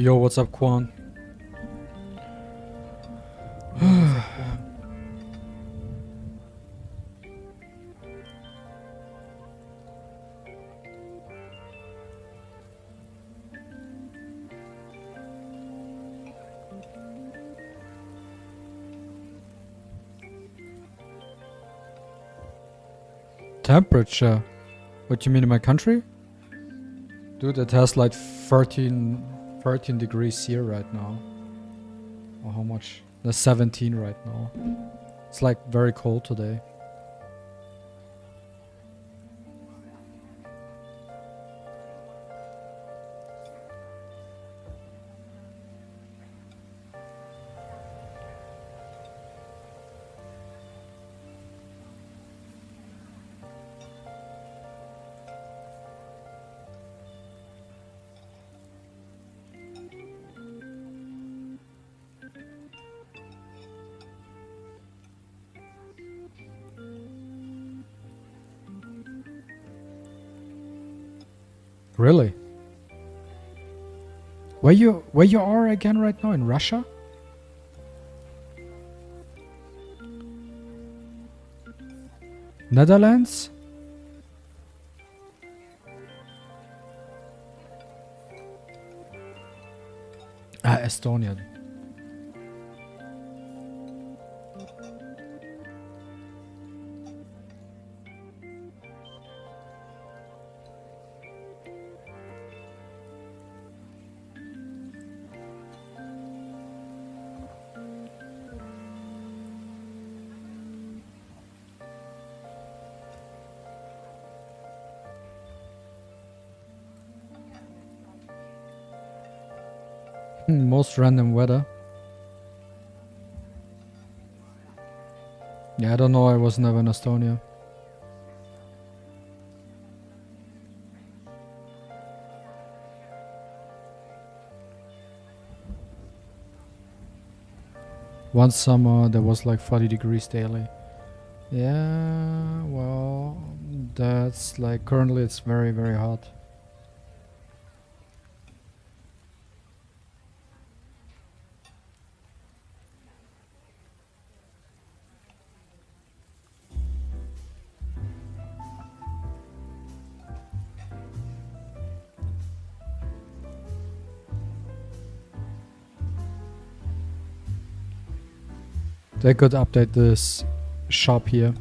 Yo, what's up, Quan? Temperature? What do you mean in my country? Dude, it has like 13 degrees here right now. Or how much? There's 17 right now. It's like very cold today. Really? Where you are again right now? In Russia? Netherlands? Estonia. Most random weather. Yeah, I don't know. I was never in Estonia. One summer there was like 40 degrees daily. Yeah, well, that's like currently it's very, very hot. They could update this shop here.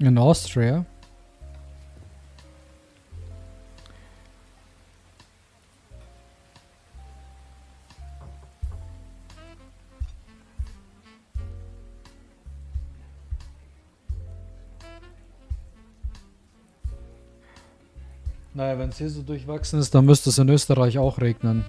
In Austria? Naja, wenn es hier so durchwachsen ist, dann müsste es in Österreich auch regnen.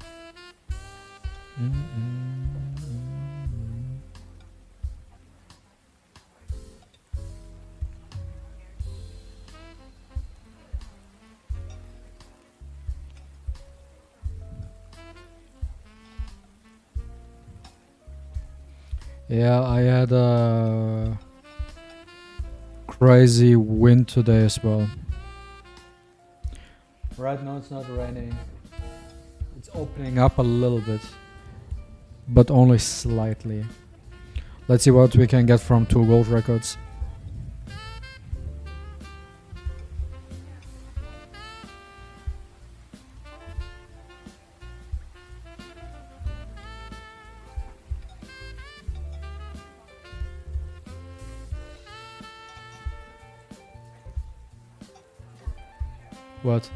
Yeah, I had a crazy wind today as well. Right now it's not raining. It's opening up a little bit, but only slightly. Let's see what we can get from 2 gold records. What?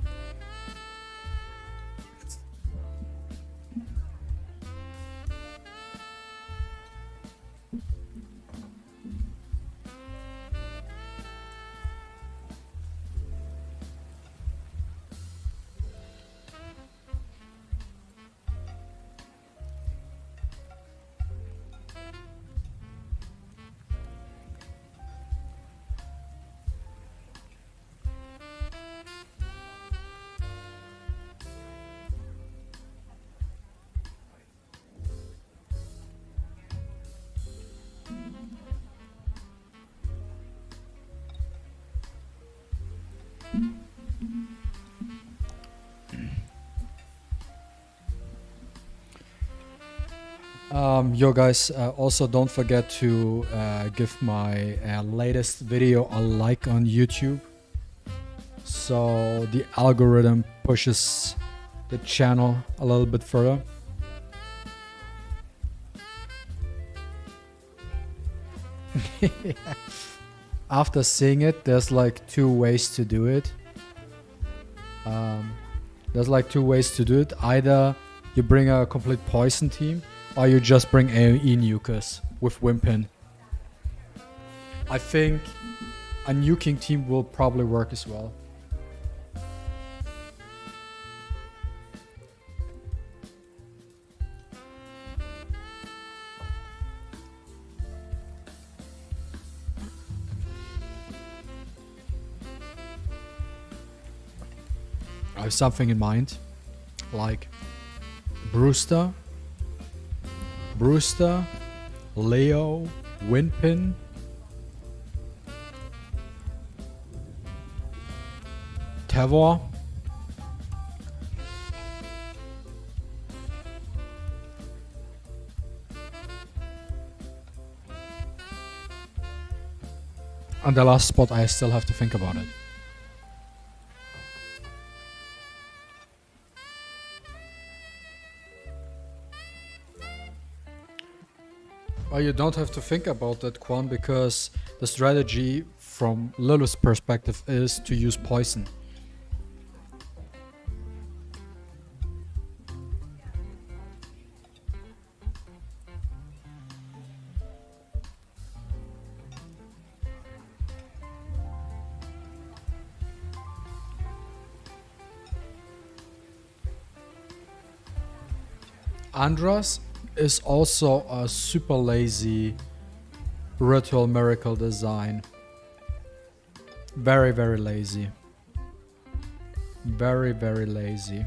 Yo guys, also don't forget to give my latest video a like on YouTube, so the algorithm pushes the channel a little bit further. After seeing it, there's like two ways to do it. Either you bring a complete poison team, or you just bring AoE nukers with Wimpin. I think a nuking team will probably work as well. I have something in mind, like Brewster, Leo, Wimpin, Tevor, and the last spot I still have to think about it. Well, you don't have to think about that, Quan, because the strategy from Lilith's perspective is to use poison. Andras is also a super lazy ritual miracle design. Very, very lazy. Very, very lazy.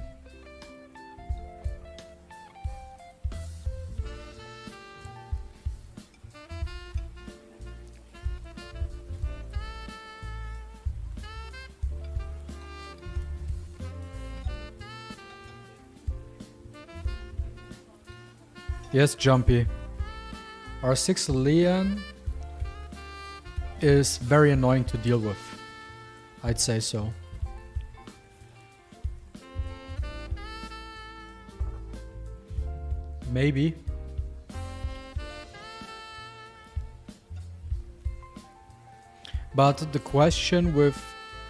Yes, Jumpy. R6 Leon is very annoying to deal with. I'd say so. Maybe. But the question with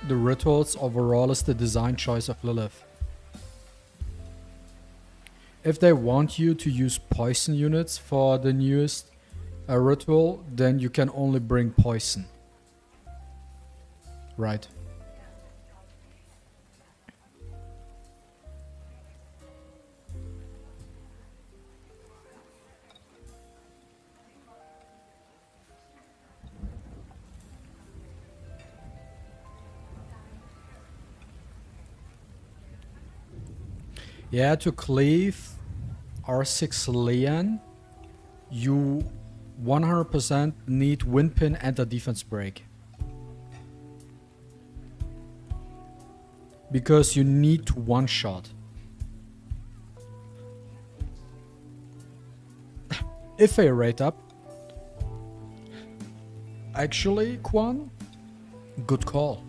the rituals overall is the design choice of Lilith. If they want you to use poison units for the newest ritual, then you can only bring poison. Right. Yeah, to cleave R6 Leon, you 100% need Windpin and a defense break. Because you need to one-shot. If I rate up. Actually, Quan, good call.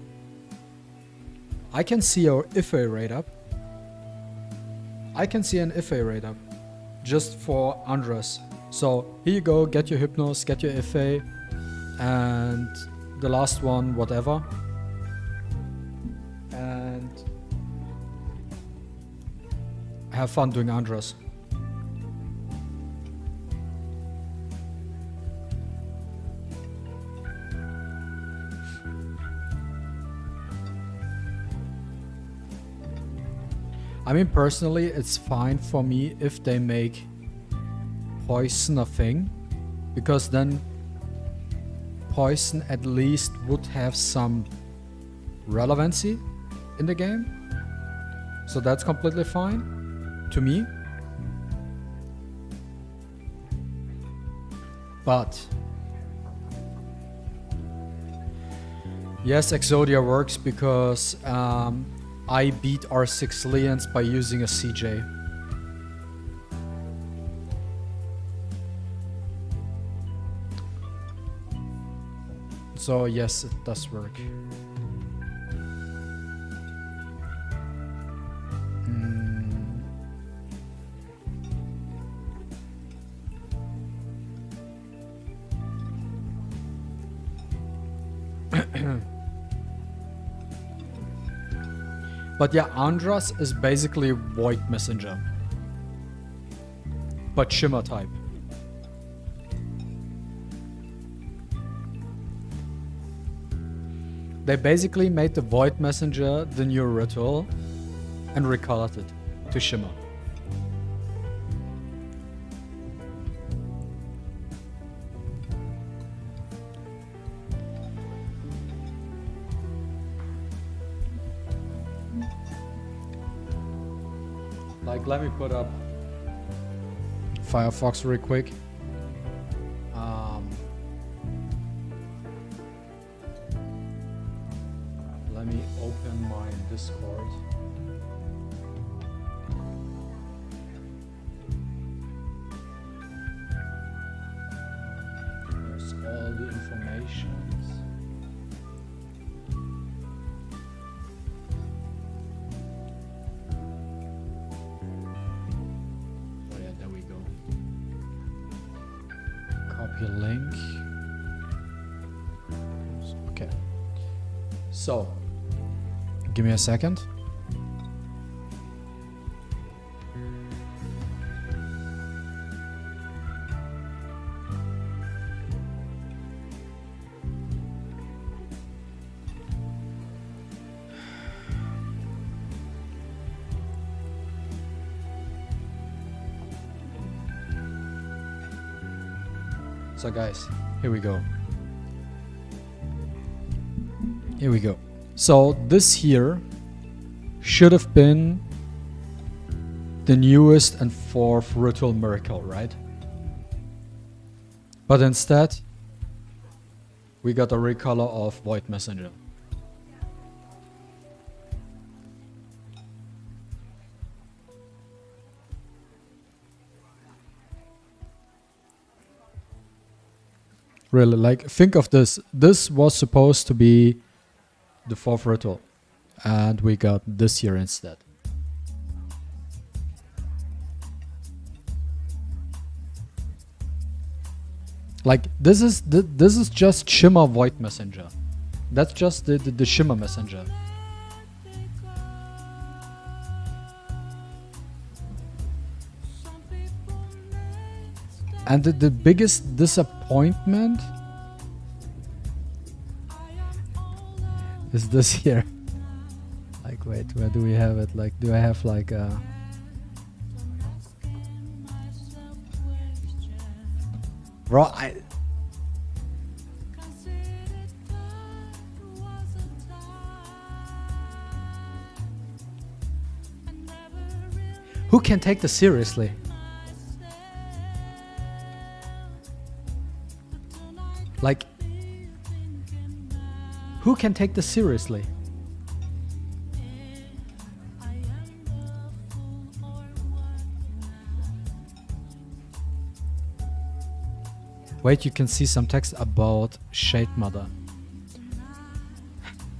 I can see our if I rate up. I can see an Ife rate up just for Andras. So here you go, get your Hypnos, get your Ife, and the last one, whatever. And have fun doing Andras. I mean, personally, it's fine for me if they make poison a thing, because then poison at least would have some relevancy in the game. So that's completely fine to me. But yes, Exodia works because I beat R6 Lians by using a CJ. So yes, it does work. But yeah, Andras is basically Void Messenger, but Shimmer type. They basically made the Void Messenger the new ritual and recolored it to Shimmer. Like, let me put up Firefox real quick. Let me open my Discord. There's all the information. Link. Okay. So, give me a second. So guys, here we go. Here we go. So this here should have been the newest and fourth ritual miracle, right? But instead, we got a recolor of Void Messenger. Really, like, think of this. This was supposed to be the fourth ritual, and we got this here instead. Like, this is just Shimmer Void Messenger. That's just the Shimmer Messenger. And the biggest disappointment is this here. Like, wait, where do we have it? Like, do I have like a... Bro, who can take this seriously? Like, who can take this seriously? Wait, you can see some text about Shade Mother.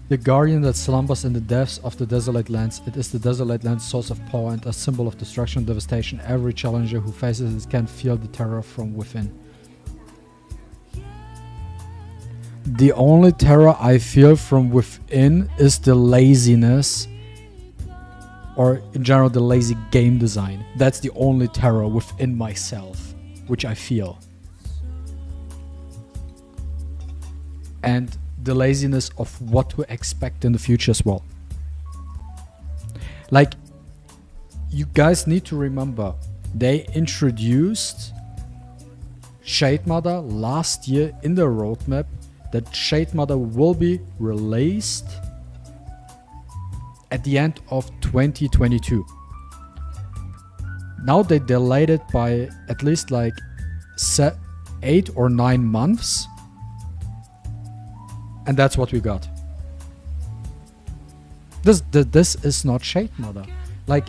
The guardian that slumbers in the depths of the Dislyte lands. It is the Dislyte land's source of power and a symbol of destruction and devastation. Every challenger who faces it can feel the terror from within. The only terror I feel from within is the laziness or in general the lazy game design. That's the only terror within myself, which I feel. And the laziness of what to expect in the future as well. Like, you guys need to remember, they introduced Shade Mother last year in the roadmap, that Shade Mother will be released at the end of 2022. Now they delayed it by at least like 8 or 9 months. And that's what we got. This is not Shade Mother. Like,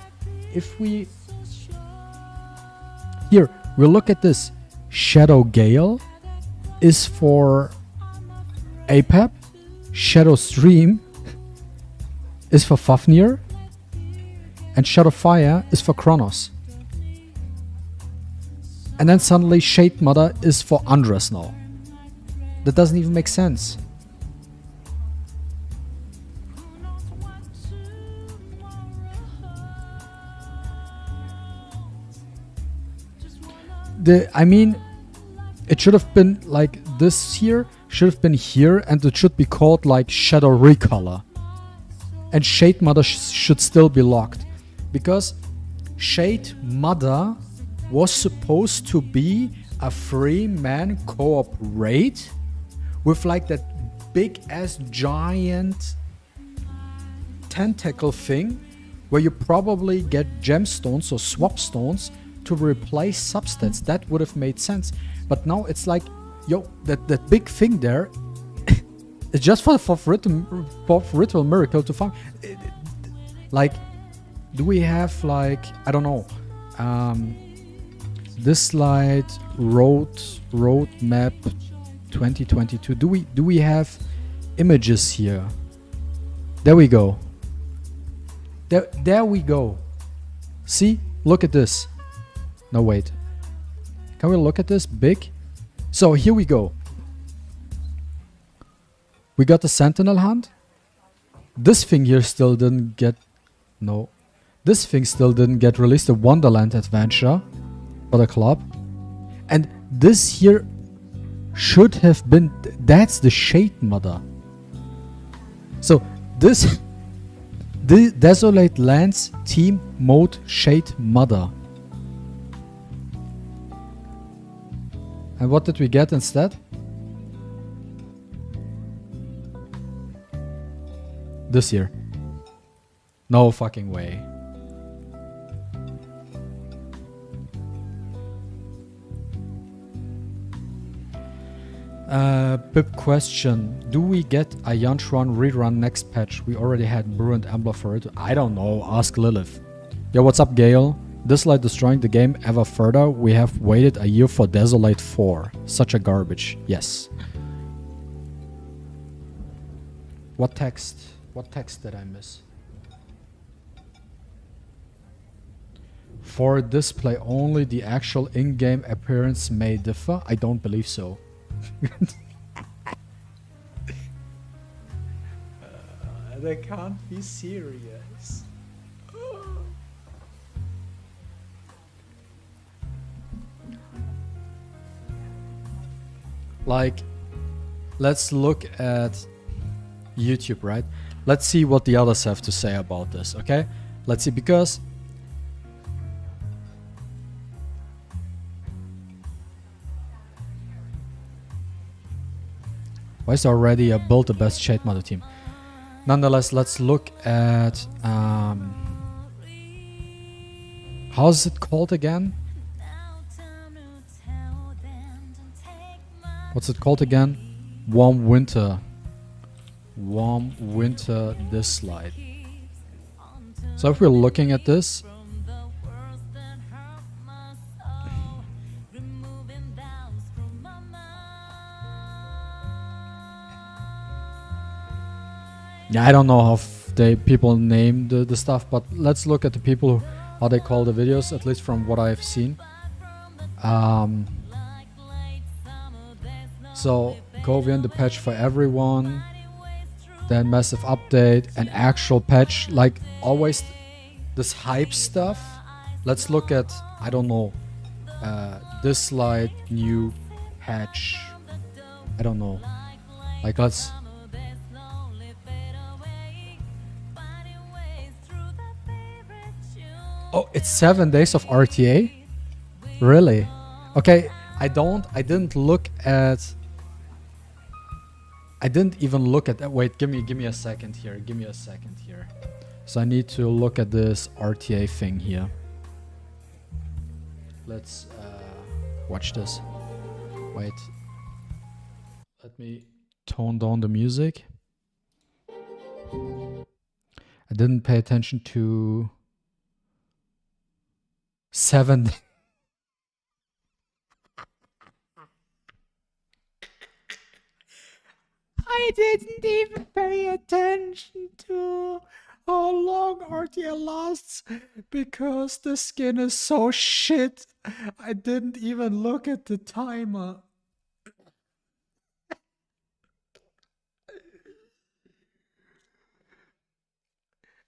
if we... Here, we look at this. Shadow Gale is for APAP. Shadow Stream is for Fafnir. And Shadow Fire is for Kronos. And then suddenly Shade Mother is for Andres now. That doesn't even make sense. I mean, it should have been like this here, should have been here, and it should be called like Shadow Recolor. And Shade Mother should still be locked. Because Shade Mother was supposed to be a 3-man co-op raid with like that big ass giant tentacle thing where you probably get gemstones or swap stones to replace substats. That would have made sense. But now it's like, yo, that big thing there is just for ritual miracle to find. Like, do we have like, I don't know, Dislyte roadmap 2022? Do we have images here? There we go. There we go. See, look at this. No, wait. Can we look at this big? So here we go. We got the Sentinel Hunt. This thing here still didn't get... No. This thing still didn't get released. The Wonderland Adventure for the club. And this here should have been... That's the Shade Mother. So this... the Desolate Lands Team Mode Shade Mother. And what did we get instead? This year. No fucking way. Pip question. Do we get a Yantron rerun next patch? We already had Brew and Ambler for it. I don't know. Ask Lilith. Yo, what's up, Gale? Dislyte destroying the game ever further. We have waited a year for Dislyte 4. Such a garbage. Yes. What text? What text did I miss? For display only, the actual in-game appearance may differ? I don't believe so. They can't be serious. Like, let's look at YouTube, right? Let's see what the others have to say about this, okay? Let's see, because why is there already a build the best Shade Mother team? Nonetheless, let's look at how's it called again? What's it called again? Warm Winter Dislyte. So if we're looking at this, yeah, I don't know how people name the stuff, but let's look at the people, how they call the videos, at least from what I've seen. So, Covian, the patch for everyone, then massive update, an actual patch, like always this hype stuff. Let's look at, I don't know, Dislyte new patch. I don't know. Like, let's... Oh, it's 7 days of RTA? Really? Okay, I didn't look at... I didn't even look at that. Wait, give me a second here. Give me a second here. So I need to look at this RTA thing here. Let's watch this. Wait. Let me tone down the music. I didn't pay attention to 7. I didn't even pay attention to how long RTA lasts because the skin is so shit. I didn't even look at the timer.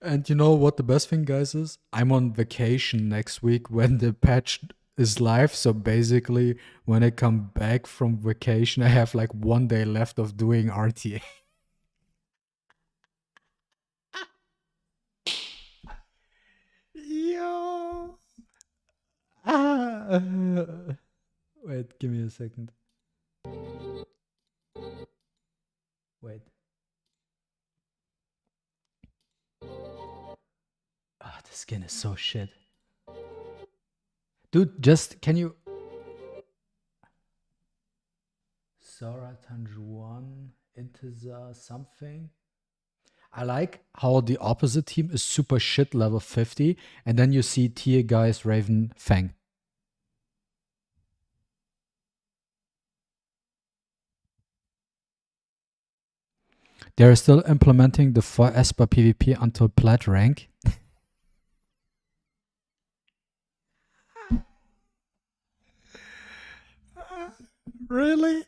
And you know what the best thing, guys, is? I'm on vacation next week when the patch is live. So basically, when I come back from vacation, I have like 1 day left of doing RTA. Yo. Wait, give me a second. Wait. Ah, the skin is so shit. Dude, just can you... Sora Tanjuan, Inteza, something. I like how the opposite team is super shit level 50, and then you see tier guys Raven Fang. They're still implementing the 4 Esper PvP until plat rank. Really?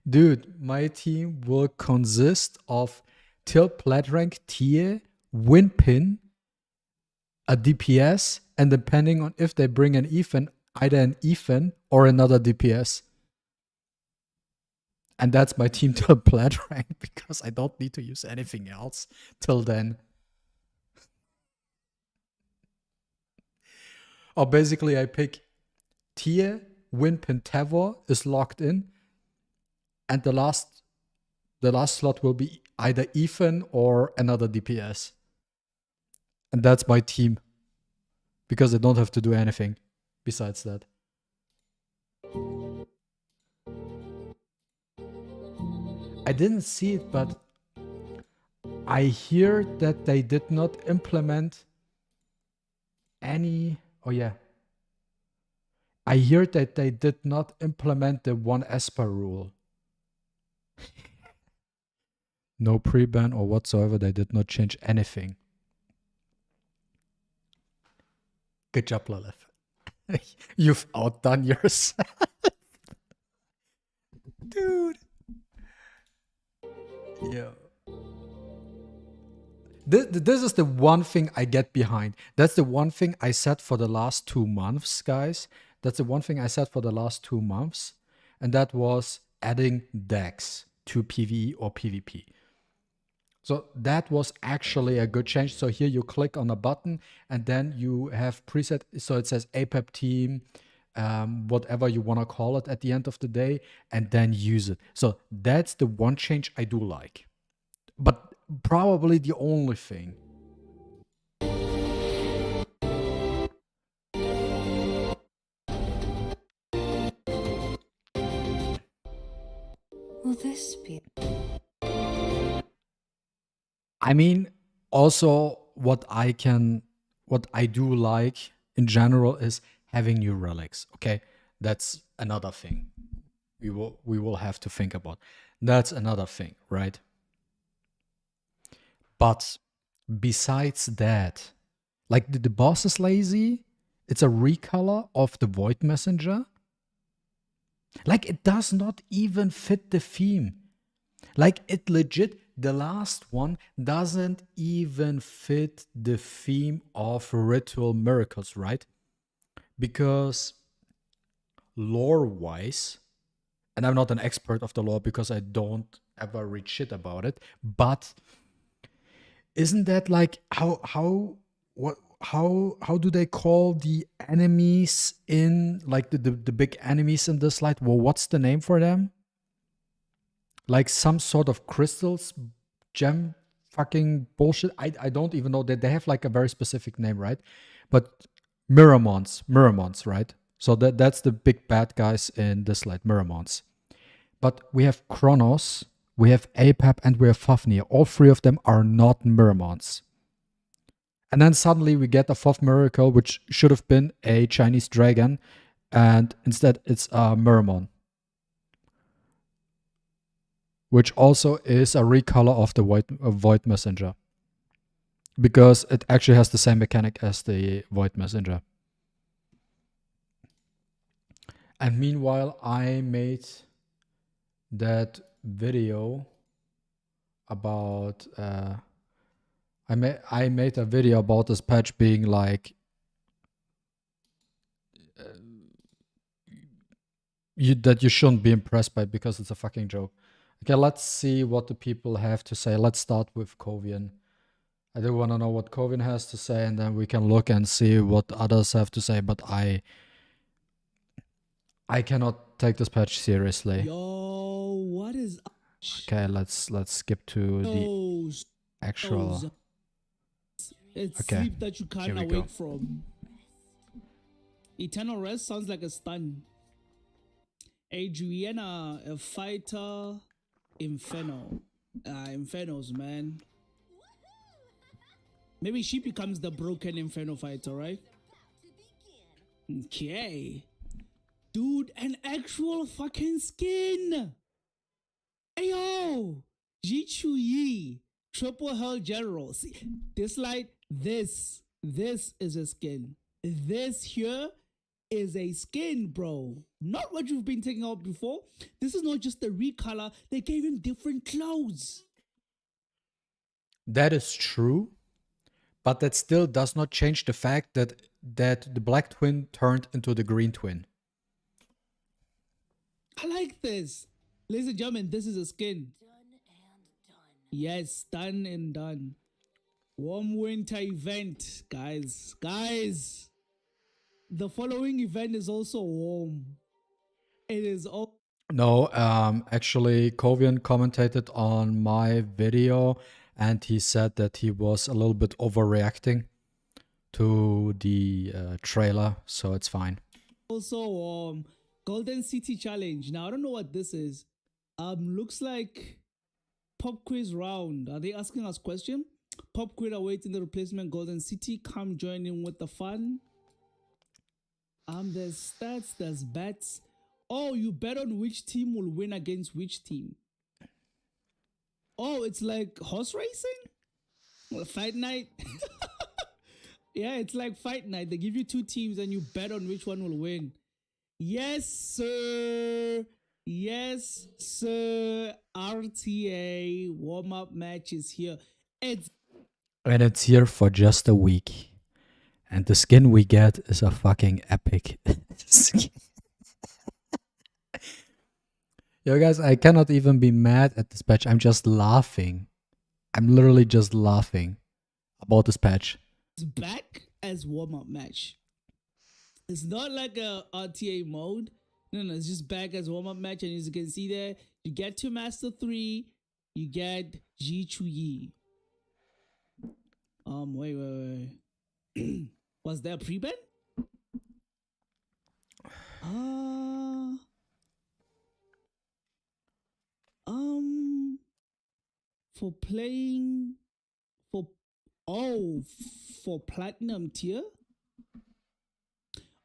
Dude, my team will consist of till plat rank tier, win pin, a DPS, and depending on if they bring an Ethan, either an Ethan or another DPS. And that's my team till plat rank because I don't need to use anything else till then. Or basically I pick tier, win pin Tavor is locked in, and the last slot will be either Ethan or another DPS. And that's my team. Because I don't have to do anything besides that. I didn't see it, but I hear that they did not implement any... Oh yeah. I hear that they did not implement the 1 Esper rule. No pre-ban or whatsoever. They did not change anything. Good job, Lilith. You've outdone yourself. Dude. Yeah. This is the one thing I get behind. That's the one thing I said for the last 2 months, guys. That's the one thing I said for the last 2 months. And that was adding decks to PvE or PvP. So that was actually a good change. So here you click on a button and then you have preset. So it says APEP team, whatever you want to call it at the end of the day, and then use it. So that's the one change I do like. But probably the only thing. Will this be? I mean, also what I do like in general is having new relics. Okay, that's another thing we will have to think about. That's another thing, right? But besides that, like the boss is lazy. It's a recolor of the Void Messenger. Like, it does not even fit the theme. Like, it legit, the last one doesn't even fit the theme of ritual miracles, right? Because lore-wise, and I'm not an expert of the lore because I don't ever read shit about it, but isn't that like how do they call the enemies in like the big enemies in Dislyte? Well, what's the name for them? Like some sort of crystals, gem fucking bullshit. I don't even know that they have like a very specific name, right? But Miramons, right? So that's the big bad guys in Dislyte, Miramons. But we have Kronos, we have Apep, and we have Fafnir. All three of them are not Miramons. And then suddenly we get a fourth miracle, which should have been a Chinese dragon, and instead it's a Miramon, which also is a recolor of the Void Messenger, because it actually has the same mechanic as the Void Messenger. And meanwhile, I made that video about I made a video about this patch being like that you shouldn't be impressed by it because it's a fucking joke. Okay, let's see what the people have to say. Let's start with Kovian. I do want to know what Kovian has to say, and then we can look and see what others have to say, but I cannot take this patch seriously. Yo, what is up? Okay, let's skip to the actual. It's Okay, sleep that you can't here we go. awake from. Eternal rest sounds like a stun. Adriana, a fighter, Inferno. Infernos, man. Maybe she becomes the broken Inferno fighter, right? Okay. Dude, an actual fucking skin! Ayo! Jichu Yi, Triple Hell General. See, Dislyte, this is a skin. This here is a skin, bro. Not what you've been taking out before. This is not just a recolor. They gave him different clothes. That is true, but that still does not change the fact that the black twin turned into the green twin. I like this. Ladies and gentlemen, this is a skin. Yes, done and done. Warm winter event, guys. Guys, the following event is also warm. It is all. No, actually, Kovian commented on my video, and he said that he was a little bit overreacting to the trailer, so it's fine. Also, Golden City Challenge. Now, I don't know what this is. Looks like pop quiz round. Are they asking us question? Pop quiz awaiting the replacement Golden City. Come join in with the fun. There's stats, there's bets. Oh, you bet on which team will win against which team. Oh, it's like horse racing? Fight night? Yeah, it's like fight night. They give you two teams and you bet on which one will win. Yes, sir. Yes, sir. RTA warm-up match is here. And it's here for just a week. And the skin we get is a fucking epic skin. Yo, guys, I cannot even be mad at this patch. I'm just laughing. I'm literally just laughing about this patch. It's back as warm-up match. It's not like a RTA mode. No, it's just back as warm-up match. And as you can see there, you get to Master 3. You get Ji Chu Yi. Wait. Was there a pre-ban? For playing for platinum tier.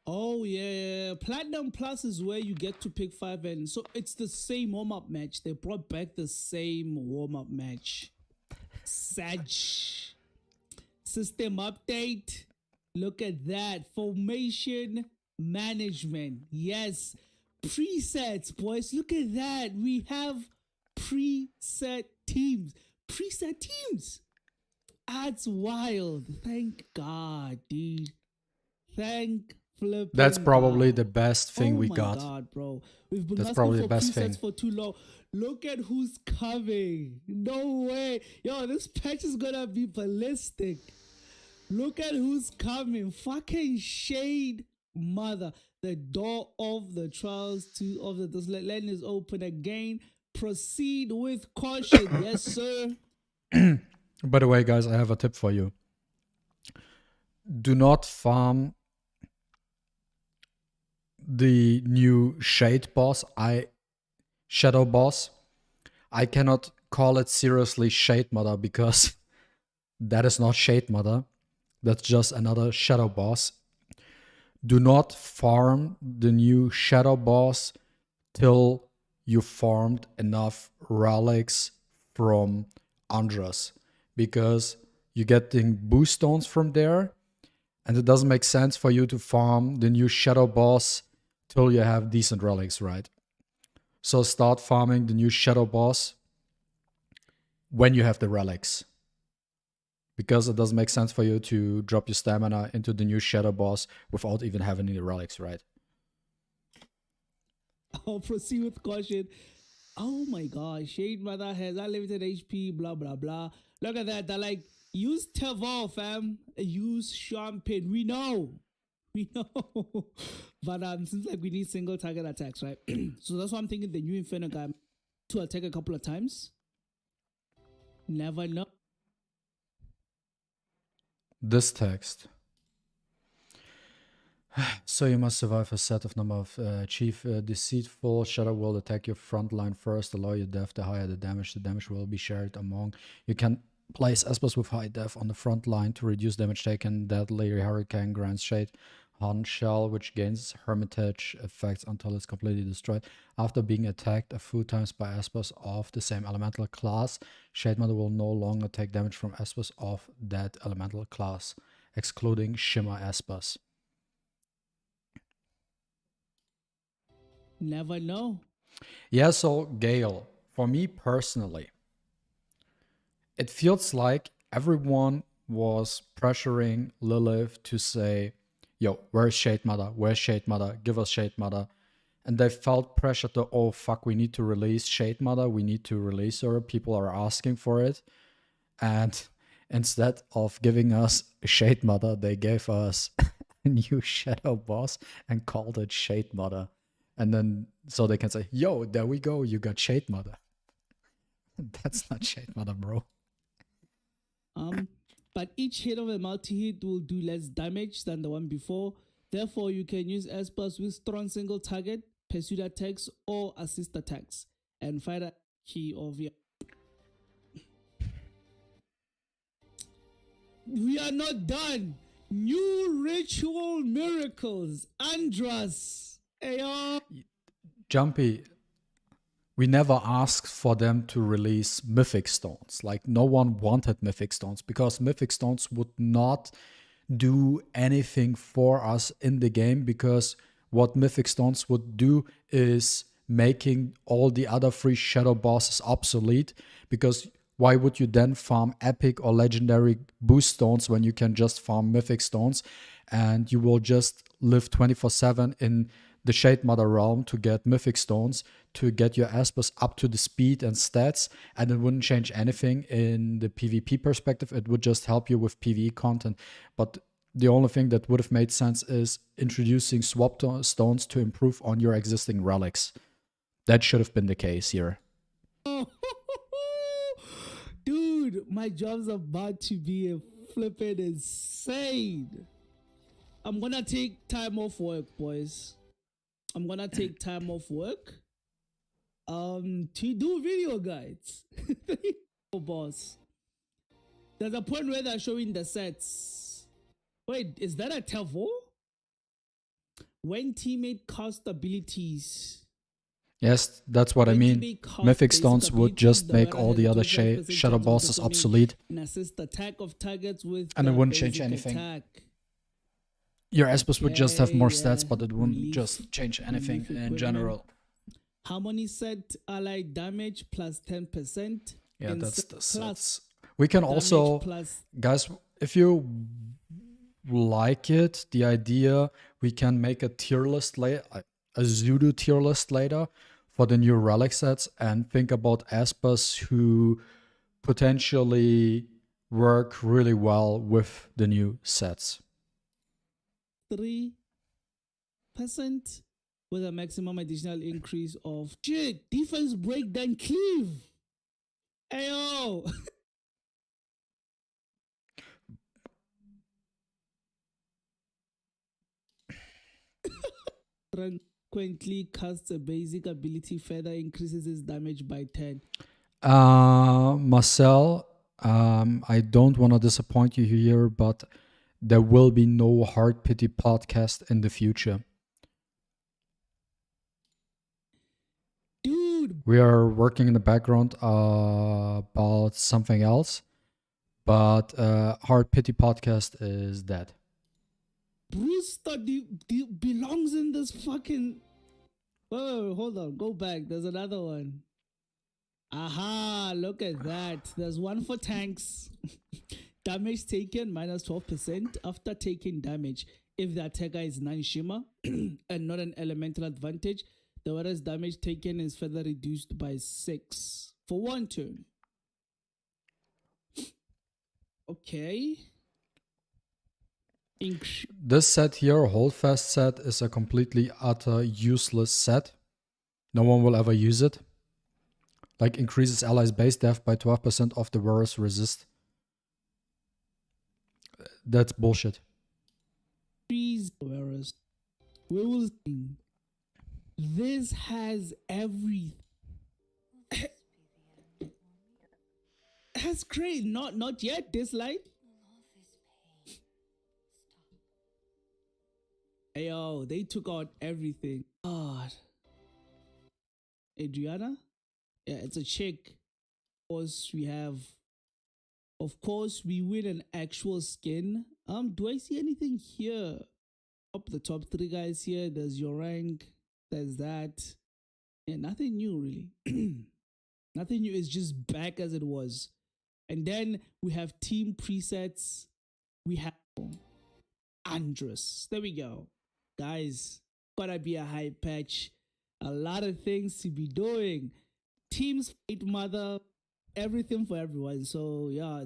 Oh yeah, platinum plus is where you get to pick 5, and so it's the same warm-up match. They brought back the same warm-up match. Sag system update. Look at that. Formation management. Yes, presets, boys. Look at that. We have preset teams. Preset teams. That's wild. Thank God, dude. Thank flipping That's probably God. the best thing we got. Oh my God, bro. We've been That's asking probably for the best presets thing. for too long. Look at who's coming. No way. Yo, this patch is gonna be ballistic. Look at who's coming. Fucking Shade Mother. The door of the trials of the Dislyte land is open again. Proceed with caution. Yes, sir. By the way, guys, I have a tip for you. Do not farm the new Shadow boss. I cannot call it seriously Shade Mother because that is not Shade Mother. That's just another shadow boss. Do not farm the new shadow boss till you farmed enough relics from Andras, because you're getting boost stones from there, and it doesn't make sense for you to farm the new shadow boss till you have decent relics, right? So start farming the new shadow boss when you have the relics, because it doesn't make sense for you to drop your stamina into the new shadow boss without even having any relics, right? I'll proceed with caution. Oh my God, Shade Mother has unlimited HP, blah, blah, blah. Look at that. They're like, use Tevor, fam. Use Champagne. We know. But seems like we need single target attacks, right? So that's why I'm thinking the new Inferno guy to attack a couple of times. Never know. This text. So you must survive a set of number of chief deceitful. Shadow will attack your front line first. The lower your def, the higher the damage. The damage will be shared among. You can place Espers with high def on the front line to reduce damage taken. Deadly Hurricane grants Shade Hunt Shell, which gains Hermitage effects until it's completely destroyed. After being attacked a few times by Espers of the same elemental class, Shade Mother will no longer take damage from Espers of that elemental class, excluding Shimmer Espers. Never know. Yeah, so Gale, for me personally, it feels like everyone was pressuring Lilith to say, yo, where's Shade Mother? Where's Shade Mother? Give us Shade Mother. And they felt pressure to, oh fuck, we need to release Shade Mother. We need to release her. People are asking for it. And instead of giving us Shade Mother, they gave us a new shadow boss and called it Shade Mother. And then, so they can say, yo, there we go, you got Shade Mother. That's not Shade Mother, bro. But each hit of a multi-hit will do less damage than the one before. Therefore, you can use Espers with strong single target, pursuit attacks, or assist attacks, and fight a key of your... We are not done. New ritual miracles. Andras. Ayo. Jumpy, we never asked for them to release Mythic Stones. Like, no one wanted Mythic Stones because Mythic Stones would not do anything for us in the game, because what Mythic Stones would do is making all the other free shadow bosses obsolete, because why would you then farm epic or legendary boost stones when you can just farm Mythic Stones, and you will just live 24/7 in the Shade Mother realm to get Mythic Stones, to get your Espers up to the speed and stats, and it wouldn't change anything in the PvP perspective. It would just help you with PvE content. But the only thing that would have made sense is introducing swap stones to improve on your existing relics. That should have been the case here. Dude, my job's about to be flipping insane. I'm gonna take time off work, boys. I'm gonna take time off work to do video guides. Boss. There's a point where they're showing the sets. Wait, is that a Tevor? When teammate cast abilities. Yes, that's what I mean. Mythic Stones would just make all the other shadow bosses obsolete. And assist attack of targets with and it wouldn't change anything. Attack. Your Espers would just have more Okay, stats, yeah. but it wouldn't Relief- just change anything relief in equipment. general. Harmony set allied damage plus 10%. Yeah, that's Insect the plus sets. We can damage also, plus guys, if you like it, the idea, we can make a tier list later, a pseudo tier list later for the new relic sets, and think about Espers who potentially work really well with the new sets. 3% with a maximum additional increase of shit, defense breakdown cleave. Ayo. Frequently casts a basic ability, further increases its damage by 10. Marcel, I don't want to disappoint you here, but there will be no Hard Pity podcast in the future. Dude, We are working in the background about something else, but Hard Pity podcast is dead. Brewster belongs in this fucking. Wait, hold on. Go back. There's another one. Aha, look at that. There's one for tanks. Damage taken minus 12% after taking damage. If the attacker is non-shimmer and not an elemental advantage, the whereas damage taken is further reduced by 6 for 1 turn. Okay. This set here, Holdfast set, is a completely utter useless set. No one will ever use it. Like, increases allies base def by 12% of the wearer's resist. That's bullshit. Wearers. We will see. This has everything. That's great. Not yet, Dislyte. Ayo, they took out everything. God. Adriana? Yeah, it's a chick. Of course, we win an actual skin. Do I see anything here? Up the top 3 guys here. There's your rank. There's that. Yeah, nothing new really. Nothing new. It's just back as it was. And then we have team presets. We have Andrus. There we go. Guys, gotta be a high patch. A lot of things to be doing. Teams fight mother. Everything for everyone. So yeah.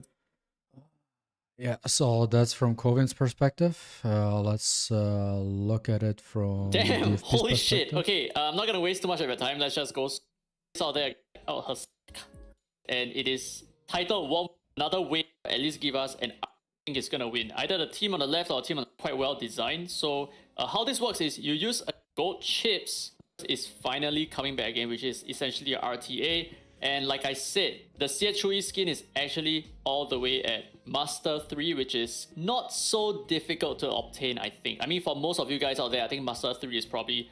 Yeah, so that's from Covin's perspective. Let's look at it from Damn, DFP's holy shit. perspective. Okay, I'm not gonna waste too much of your time. Let's just go out there. Oh, her and it is titled One Another Way. At least give us an I think it's gonna win. Either the team on the left or the team on the quite well designed. So how this works is you use a gold chips is finally coming back again, which is essentially a RTA. And like I said, the CHOE skin is actually all the way at Master 3, which is not so difficult to obtain, I think. I mean, for most of you guys out there, I think Master 3 is probably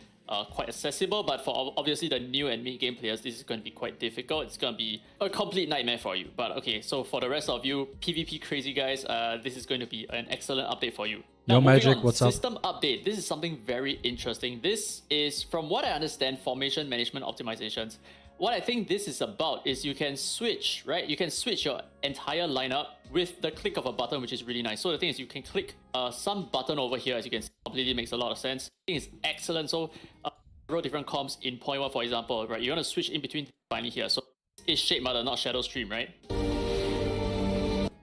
quite accessible, but for obviously the new and mid-game players, this is going to be quite difficult. It's going to be a complete nightmare for you. But okay, so for the rest of you PvP crazy guys, this is going to be an excellent update for you. Now, Yo, moving Magic, on, what's up? system update. This is something very interesting. This is, from what I understand, formation management optimizations. What I think this is about is you can switch, right? You can switch your entire lineup with the click of a button, which is really nice. So the thing is, you can click some button over here, as you can see, completely makes a lot of sense. I think it's excellent. So several different comps in point 1, for example, right? You want to switch in between finally here. So it's Shade Mother, not Shadow Stream, right?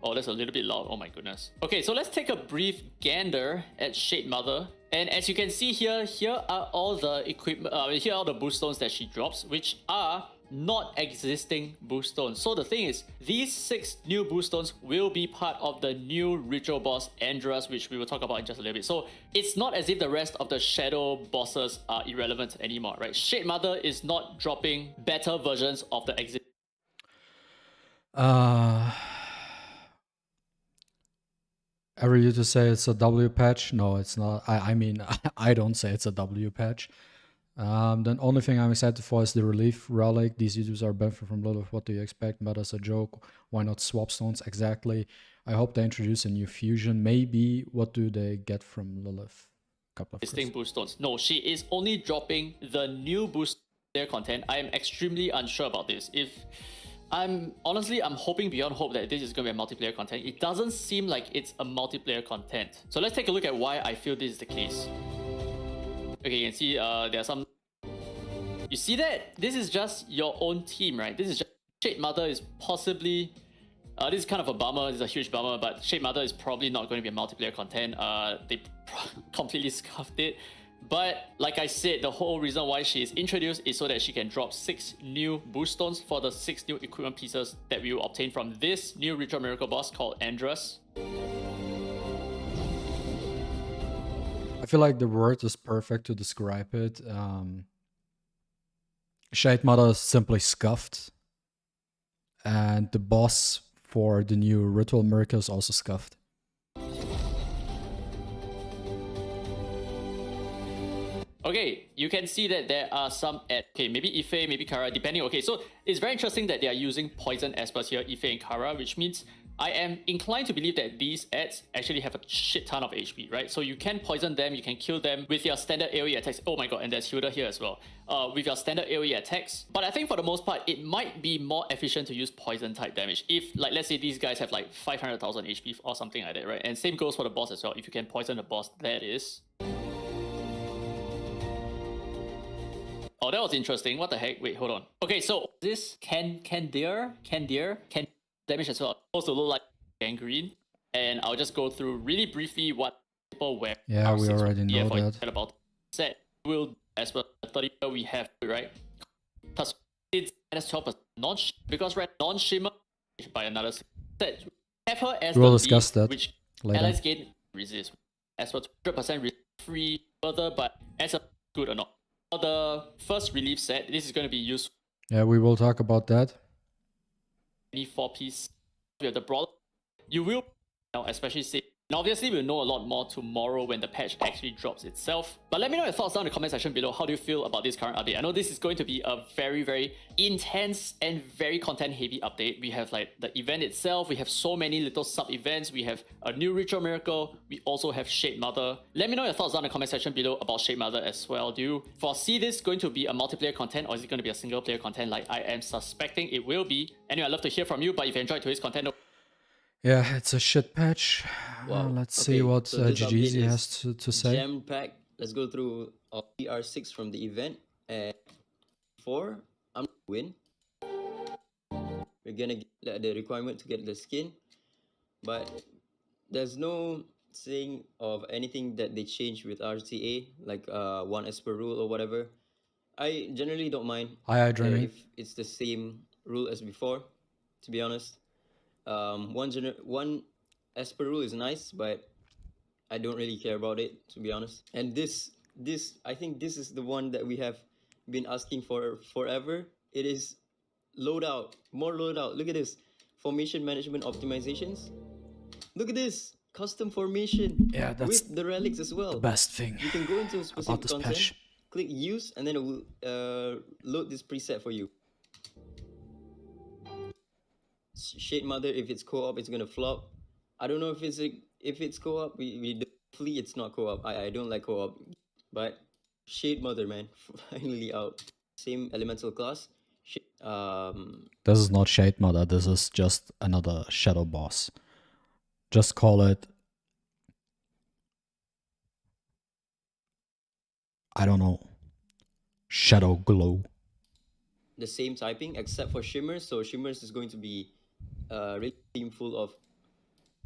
Oh, that's a little bit loud. Oh my goodness. Okay, so let's take a brief gander at Shade Mother. And as you can see here, here are all the equipment, here are all the boost stones that she drops, which are not existing boost stones. So the thing is, these 6 new boost stones will be part of the new ritual boss Andras, which we will talk about in just a little bit. So it's not as if the rest of the shadow bosses are irrelevant anymore, right? Shade Mother is not dropping better versions of the existing. Ever you to say it's a W patch? No, it's not. I mean, I don't say it's a W patch. The only thing I'm excited for is the relief relic. These YouTubers are benefiting from Lilith. What do you expect? Meta's a joke. Why not swap stones? Exactly. I hope they introduce a new fusion. Maybe. What do they get from Lilith? Couple of Distinct boost stones. No, she is only dropping the new boost player content. I am extremely unsure about this. I'm hoping beyond hope that this is going to be a multiplayer content. It doesn't seem like it's a multiplayer content. So let's take a look at why I feel this is the case. Okay, you can see there are some. You see that? This is just your own team, right? This is just Shade Mother is possibly. This is kind of a bummer. This is a huge bummer, but Shade Mother is probably not going to be a multiplayer content. They completely scuffed it. But like I said, the whole reason why she is introduced is so that she can drop 6 new boost stones for the 6 new equipment pieces that we will obtain from this new Ritual Miracle boss called Andrus. I feel like the word is perfect to describe it. Shade Mother is simply scuffed. And the boss for the new Ritual Miracle is also scuffed. Okay, you can see that there are some okay, maybe Ife, maybe Kara, depending. Okay, so it's very interesting that they are using poison espers here, Ife and Kara, which means I am inclined to believe that these ads actually have a shit ton of HP, right? So you can poison them, you can kill them with your standard AoE attacks. Oh my god, and there's Hilda here as well. With your standard AoE attacks. But I think for the most part, it might be more efficient to use poison type damage. If, like, let's say these guys have like 500,000 HP or something like that, right? And same goes for the boss as well. If you can poison the boss, that is. Oh, that was interesting. What the heck? Wait, hold on. Okay, so this can damage as well. Also look like gangrene. And I'll just go through really briefly what people wear. Yeah, we already know that. About set will as well 30 we have, right? Plus it's minus 12% because right non-shimmer by another set. Have her as we'll the discuss lead, that which later. allies gain resist. As well 100% free further, but as a good or not. For the first relief set, this is going to be used. Yeah, we will talk about that. Any 4-piece. We have the brawler. You will now, especially say. And obviously, we'll know a lot more tomorrow when the patch actually drops itself. But let me know your thoughts down in the comment section below. How do you feel about this current update? I know this is going to be a very, very intense and very content-heavy update. We have like the event itself. We have so many little sub-events. We have a new Ritual Miracle. We also have Shade Mother. Let me know your thoughts down in the comment section below about Shade Mother as well. Do you foresee this going to be a multiplayer content or is it going to be a single-player content like I am suspecting it will be? Anyway, I'd love to hear from you. But if you enjoyed today's content, yeah, it's a shit patch. Wow. Let's see what so this update GGZ is has to say. Jam pack. Let's go through all PR6 from the event. And 4, I'm gonna win. We're gonna get the requirement to get the skin, but there's no saying of anything that they change with RTA, like 1 Esper rule or whatever. I generally don't mind Dreaming. if it's the same rule as before, to be honest. One Esper rule is nice, but I don't really care about it, to be honest. And this I think this is the one that we have been asking for forever. It is loadout, more loadout. Look at this, formation management optimizations. Look at this, custom formation. Yeah, that's with the relics as well. the best thing You can go into specific about this content, patch. click use, and then it will load this preset for you. Shade Mother, if it's co-op, it's gonna flop. I don't know if it's co-op. Hopefully it's not co-op. I don't like co-op, but Shade Mother, man, finally out. Same elemental class. This is not Shade Mother, this is just another shadow boss. Just call it, I don't know, Shadow Glow. The same typing except for Shimmers. So Shimmers is going to be really team full of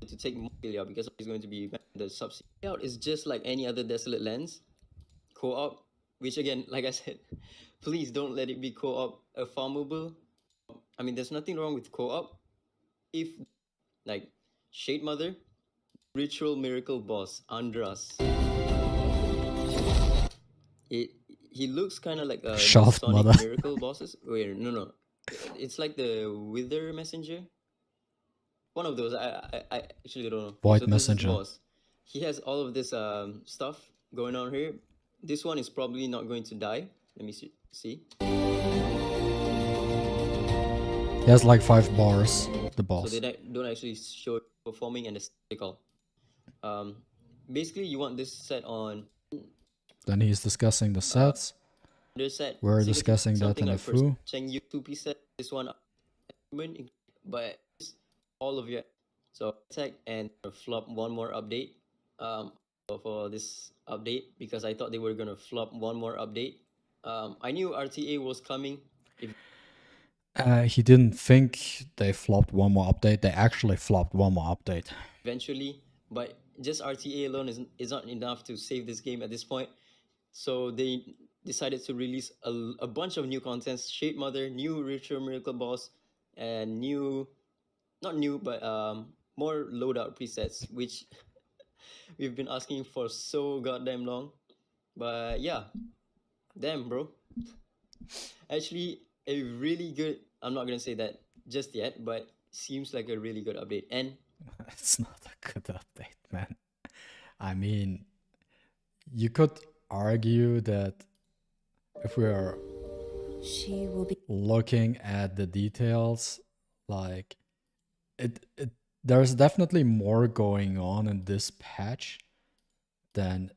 to take MaTeIRiA because it's going to be the subsidy out is just like any other Desolate Lands co-op, which again, like I said, please don't let it be co-op farmable. I mean, there's nothing wrong with co-op if like Shade Mother, Ritual Miracle boss Andrus. He looks kind of like a Shaft Sonic Mother. Miracle bosses. Wait, no, it's like the Wither Messenger. One of those. I actually don't know. Void this Messenger. boss. He has all of this stuff going on here. This one is probably not going to die. Let me see. He has like 5 bars, the boss. So they don't actually show performing and the cycle. Basically, you want this set on. Then he's discussing the sets. Their set. We're so discussing that something in the like first foo. Chengyu 2-piece set. This one, but all of you. So tech and flop one more update. For this update because I thought they were gonna flop one more update. I knew RTA was coming. He didn't think they flopped one more update. They actually flopped one more update. Eventually, but just RTA alone is not enough to save this game at this point. So they decided to release a bunch of new contents: Shade Mother, new Ritual Miracle Boss, and not new, but more loadout presets, which we've been asking for so goddamn long. But yeah, damn, bro. Actually, a really good. I'm not gonna say that just yet, but seems like a really good update. And it's not a good update, man. I mean, you could argue that if we are looking at the details, like there's definitely more going on in this patch than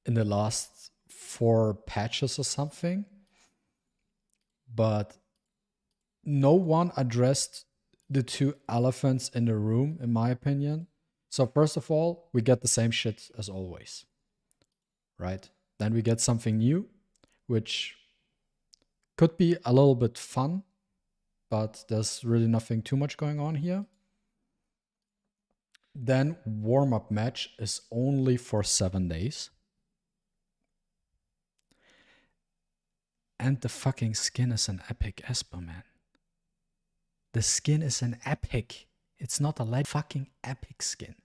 in the last 4 patches or something. But no one addressed the 2 elephants in the room, in my opinion. So first of all, we get the same shit as always, right? Then we get something new, which could be a little bit fun, but there's really nothing too much going on here. Then warm-up match is only for 7 days. And the fucking skin is an epic Esper, man. The skin is an epic. It's not a fucking epic skin.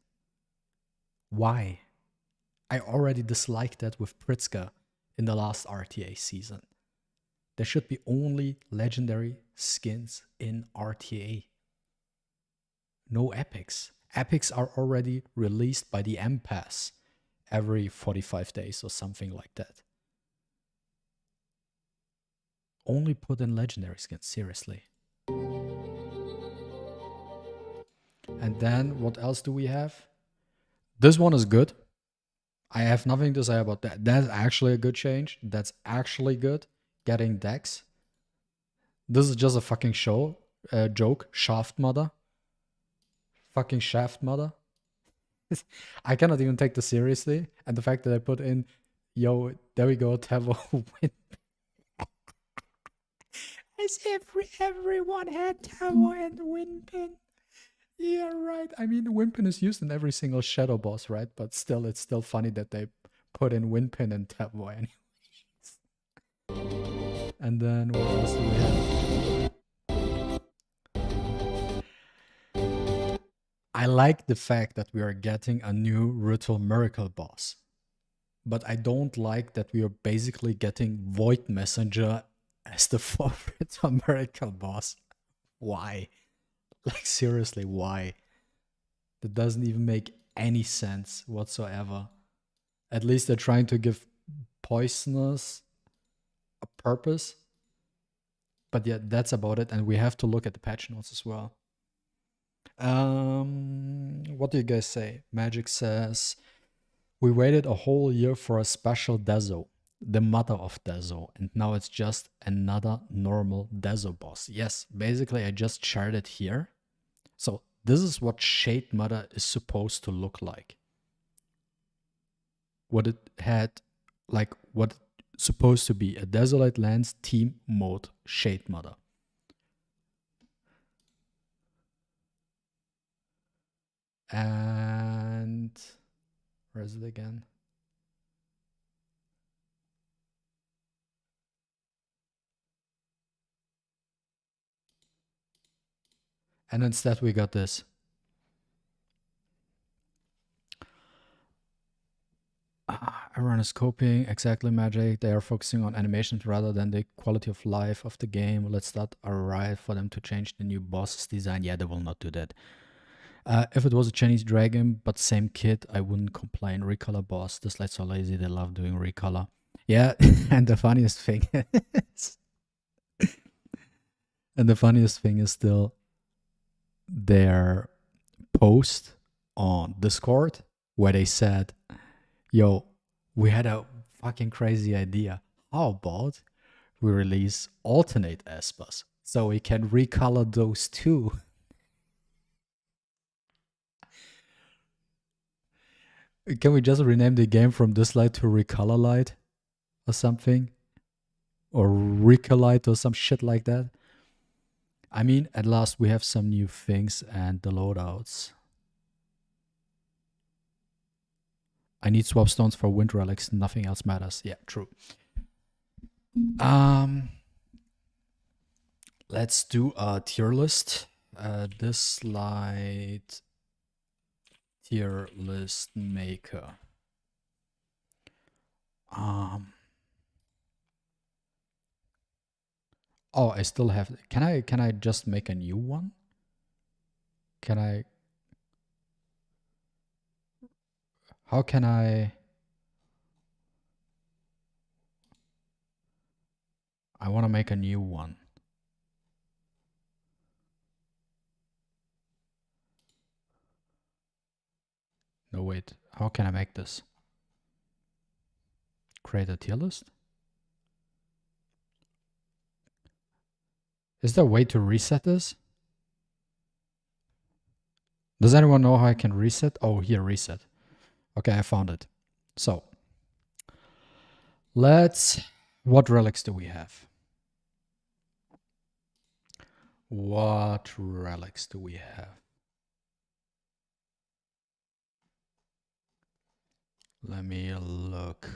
Why? I already disliked that with Pritzker in the last RTA season. There should be only legendary skins in RTA. No epics. Epics are already released by the M Pass every 45 days or something like that. Only put in legendary skins, seriously. And then what else do we have? This one is good. I have nothing to say about that. That's actually a good change. That's actually good. Getting decks. This is just a fucking joke. Shaft mother. Fucking shaft mother. I cannot even take this seriously. And the fact that I put in, yo, there we go, Tevo win. As if everyone had Tevo and Winpin. Yeah, right. I mean, Winpin is used in every single shadow boss, right? But still, it's still funny that they put in Winpin and Tevo anyways. And then what else do we have? I like the fact that we are getting a new Ritual Miracle boss. But I don't like that we are basically getting Void Messenger as the 4th Ritual Miracle boss. Why? Like, seriously, why? That doesn't even make any sense whatsoever. At least they're trying to give Poisonous a purpose. But yeah, that's about it. And we have to look at the patch notes as well. What do you guys say? Magic says, we waited a whole year for a special Dezo, the mother of Dezo, and now it's just another normal Dezo boss. Yes, basically I just shared it here. So this is what Shade Mother is supposed to look like. What it had, like what it's supposed to be, a Desolate Lands team mode Shade Mother. And where is it again? And instead we got this. Everyone is copying exactly magic. They are focusing on animations rather than the quality of life of the game. Let's start a riot for them to change the new boss's design. Yeah, they will not do that. If it was a Chinese dragon, but same kit, I wouldn't complain. Recolor boss. Dislyte so lazy, they love doing recolor. Yeah, and the funniest thing is, still their post on Discord where they said, yo, we had a fucking crazy idea. How about we release alternate Espas so we can recolor those too? Can we just rename the game from Dislyte to Recolor Light or something? Or Recolite or some shit like that? I mean, at last we have some new things and the loadouts. I need swap stones for wind relics. Nothing else matters. Yeah, true. Let's do a tier list. Dislyte tier list maker. Oh, I still have. Can I just make a new one? Can I? How can I? I want to make a new one. No, wait. How can I make this? Create a tier list? Is there a way to reset this? Does anyone know how I can reset? Oh, here, reset. Okay, I found it. So, what relics do we have? What relics do we have? Let me look.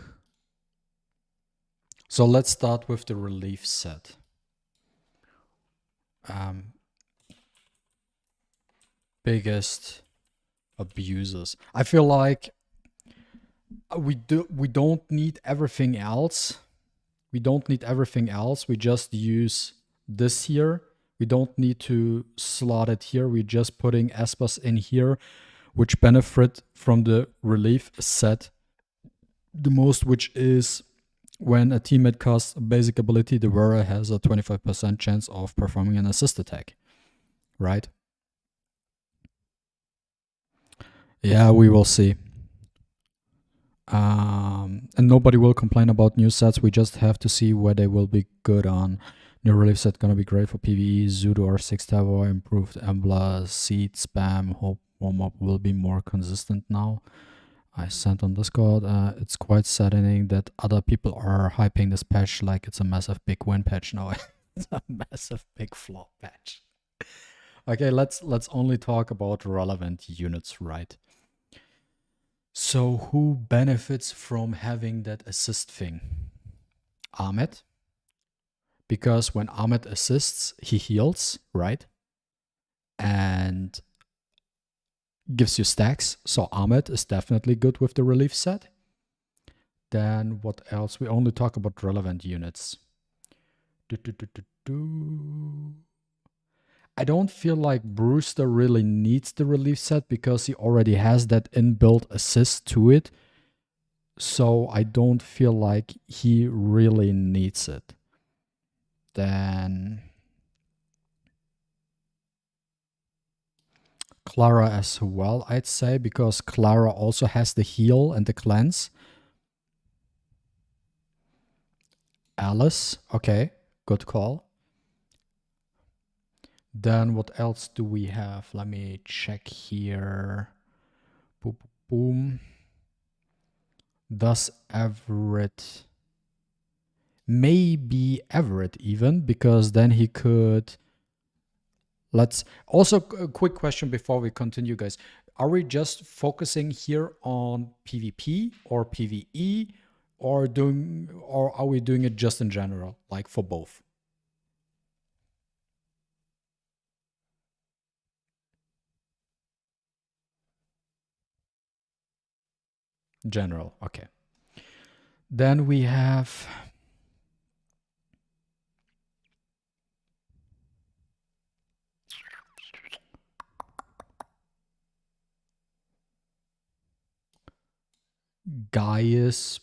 So let's start with the relief set. Biggest abusers. I feel like we don't need everything else. We don't need everything else. We just use this here. We don't need to slot it here. We're just putting Espas in here, which benefit from the relief set the most, which is when a teammate casts a basic ability, the wearer has a 25% chance of performing an assist attack. Right? Yeah, we will see. And nobody will complain about new sets. We just have to see where they will be good on. New relief set gonna be great for PvE. Zudo R6 Tower, improved Embla, Seed, Spam. Hope warm-up will be more consistent now. I sent on Discord. It's quite saddening that other people are hyping this patch like it's a massive big win patch. No, it's a massive big flop patch. Okay, let's only talk about relevant units, right? So who benefits from having that assist thing? Ahmed. Because when Ahmed assists, he heals, right? And gives you stacks. So Ahmed is definitely good with the relief set. Then what else? We only talk about relevant units. I don't feel like Brewster really needs the relief set because he already has that inbuilt assist to it. So I don't feel like he really needs it. Then Clara as well, I'd say, because Clara also has the heal and the cleanse. Alice, okay, good call. Then what else do we have? Let me check here. Boom, boom. Does Everett... Maybe Everett even, because then he could... Let's... Also, a quick question before we continue, guys. Are we just focusing here on PvP or PvE, or are we doing it just in general, like for both? General, okay. Then we have... Gaius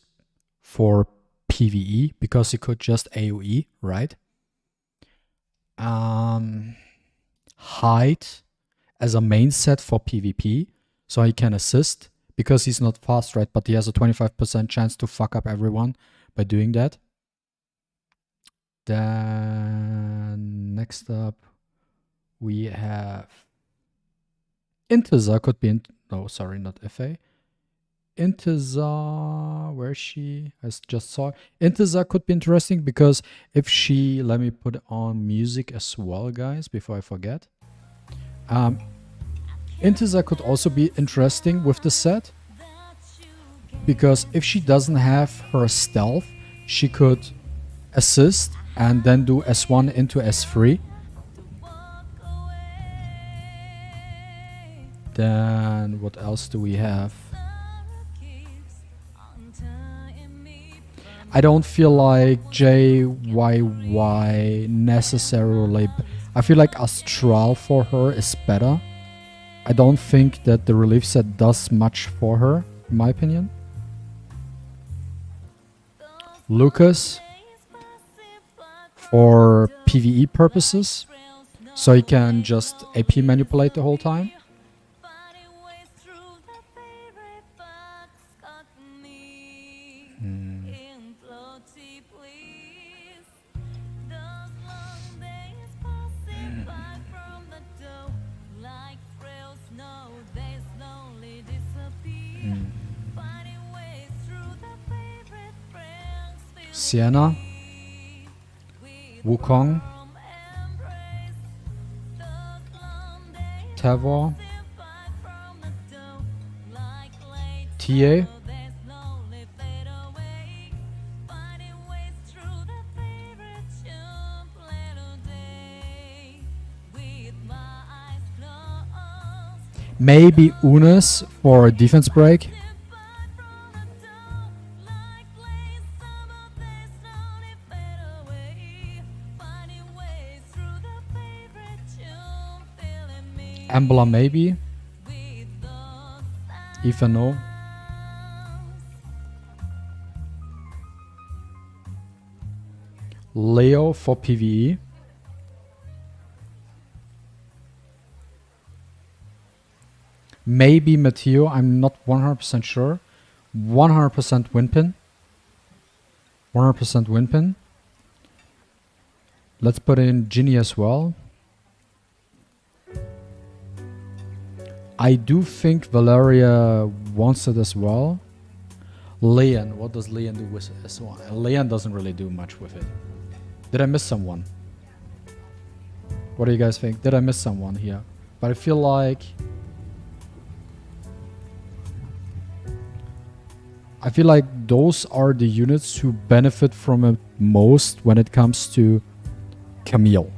for PvE because he could just AoE, right? Hide as a main set for PvP, so he can assist because he's not fast, right? But he has a 25% chance to fuck up everyone by doing that. Then next up we have Inteza could be no, sorry, not FA. Inteza, where is she? I just saw. Inteza could be interesting because if she, let me put on music as well, guys, before I forget. Inteza could also be interesting with the set because if she doesn't have her stealth, she could assist and then do S1 into S3. Then what else do we have? I don't feel like JYY necessarily. I feel like Astral for her is better. I don't think that the relief set does much for her, in my opinion. Lucas for PvE purposes, so he can just AP manipulate the whole time. Sienna, Wukong, Tavor, TA, maybe Unis for defense break. Embla maybe. Aoife no. Leo for PvE. Maybe Mateo, I'm not 100% sure. 100% Winpin. 100% Winpin. Let's put in Ginny as well. I do think Valeria wants it as well. Leon, what does Leon do with it as well? Leon doesn't really do much with it. Did I miss someone? What do you guys think? Did I miss someone here? But I feel like those are the units who benefit from it most when it comes to Camille.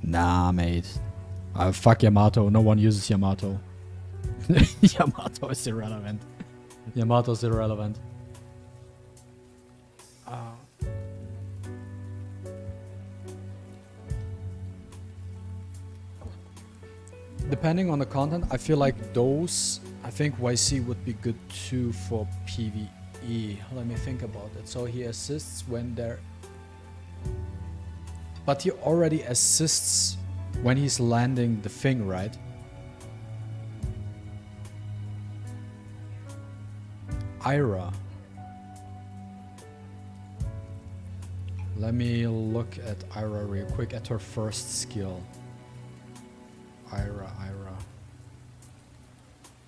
Nah, mate. Fuck Yamato. No one uses Yamato. Yamato is irrelevant. Yamato is irrelevant. Depending on the content, I feel like those, I think YC would be good too for PvE. Let me think about it. So he assists when they're... But he already assists when he's landing the thing, right? Ira. Let me look at Ira real quick at her first skill. Ira.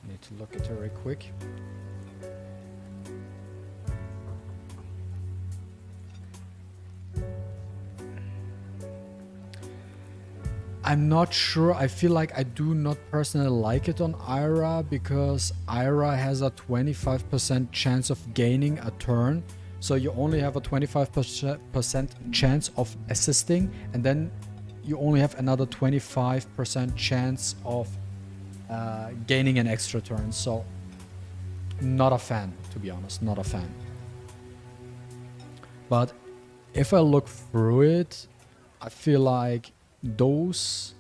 Need to look at her real quick. I'm not sure. I feel like I do not personally like it on Ira because Ira has a 25% chance of gaining a turn. So you only have a 25% chance of assisting, and then you only have another 25% chance of gaining an extra turn. So not a fan, to be honest, not a fan. But if I look through it, I feel like those,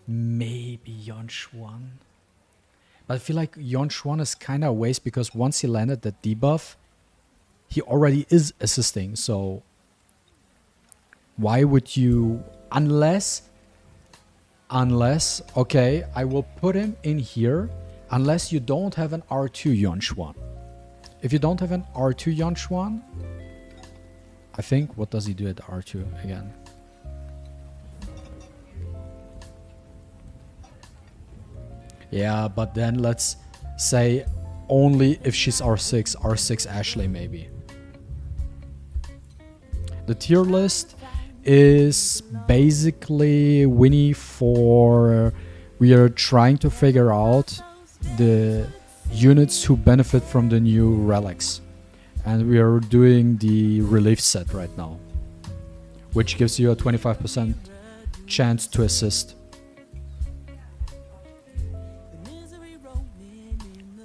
maybe Yonchuan. But I feel like Yonchuan is kind of a waste because once he landed the debuff, he already is assisting. So why would you, unless, okay, I will put him in here, unless you don't have an R2 Yuan. If you don't have an R2 Yuan, I think, what does he do at R2 again? Yeah, but then let's say only if she's R6 Ashley maybe. The tier list is basically Winnie for... We are trying to figure out the units who benefit from the new relics. And we are doing the relief set right now, which gives you a 25% chance to assist.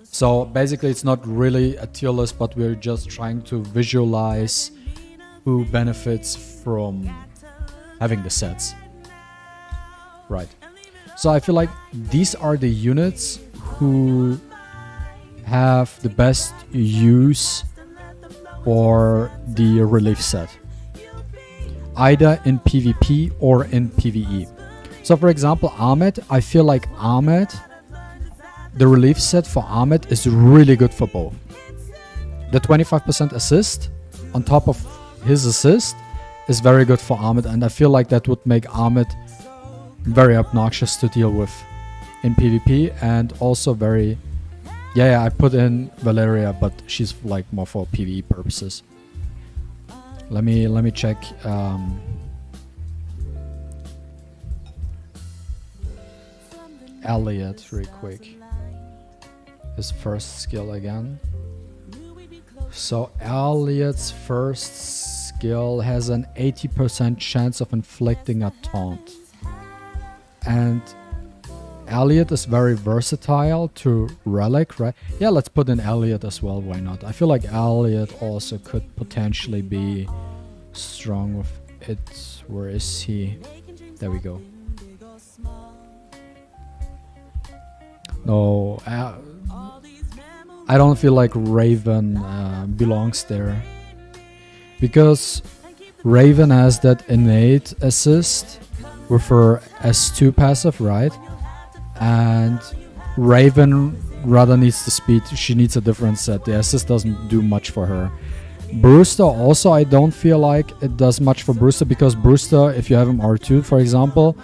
So basically it's not really a tier list, but we're just trying to visualize who benefits from having the sets. Right. So I feel like these are the units who have the best use for the relief set, either in PvP or in PvE. So for example, Ahmed, I feel like Ahmed, the relief set for Ahmed is really good for both. The 25% assist on top of his assist is very good for Ahmed, and I feel like that would make Ahmed very obnoxious to deal with in PvP, and also very... Yeah, I put in Valeria, but she's like more for PvE purposes. Let me check. Elliot, real quick. His first skill again. So Elliot's first skill has an 80% chance of inflicting a taunt. And Elliot is very versatile to relic, right? Yeah, let's put in Elliot as well, why not? I feel like Elliot also could potentially be strong with it. Where is he? There we go. No, I don't feel like Raven belongs there, because Raven has that innate assist with her S2 passive, right? And Raven rather needs the speed. She needs a different set. The assist doesn't do much for her. Brewster also, I don't feel like it does much for Brewster, because Brewster, if you have him R2 for example,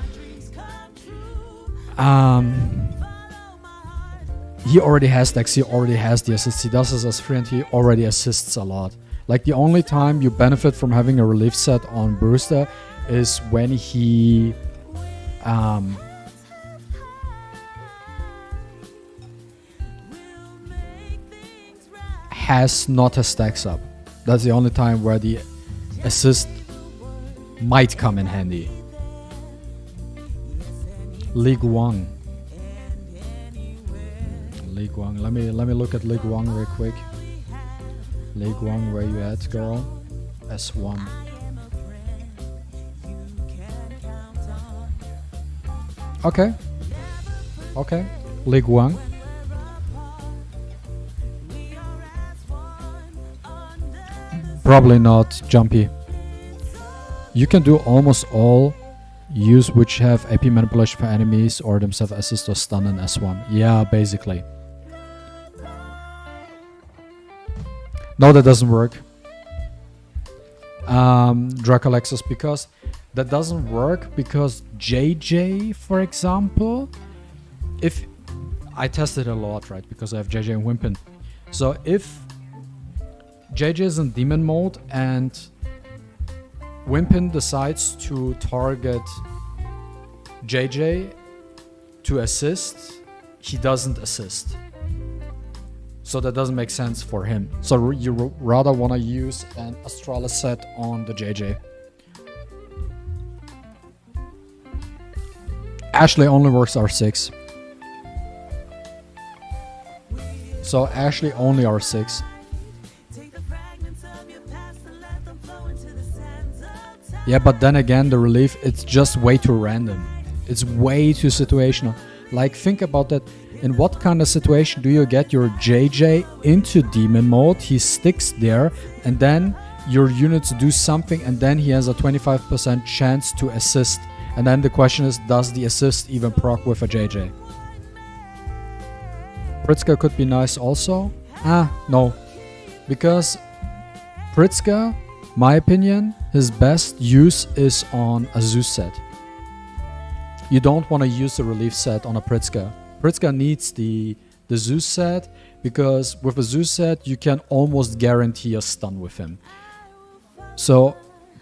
he already has Dex, he already has the assist, he does his S3 and he already assists a lot. Like the only time you benefit from having a relief set on Brewster is when he has not his stacks up. That's the only time where the assist might come in handy. League One. Let me look at League One real quick. League One, where you at, girl? S1. Okay. League One. Probably not Jumpy. You can do almost all use which have AP manipulation for enemies or themselves assist or stun in S1. Yeah, basically. No, that doesn't work. Dracolexus, because that doesn't work because JJ, for example, if I tested a lot, right? Because I have JJ and Wimpin. So if JJ is in demon mode and Wimpin decides to target JJ to assist, he doesn't assist. So that doesn't make sense for him. So you rather want to use an Astralis set on the JJ. Ashley only works R6. So Ashley only R6. Yeah, but then again, the relief, it's just way too random. It's way too situational. Like, think about that. in what kind of situation do you get your JJ into demon mode? He sticks there, and then your units do something, and then he has a 25% chance to assist. And then the question is, does the assist even proc with a JJ? Pritzker could be nice also. No. Because Pritzker, my opinion, his best use is on a Zeus set. You don't want to use the relief set on a Pritzker. Pritzker needs the Zeus set, because with a Zeus set you can almost guarantee a stun with him. So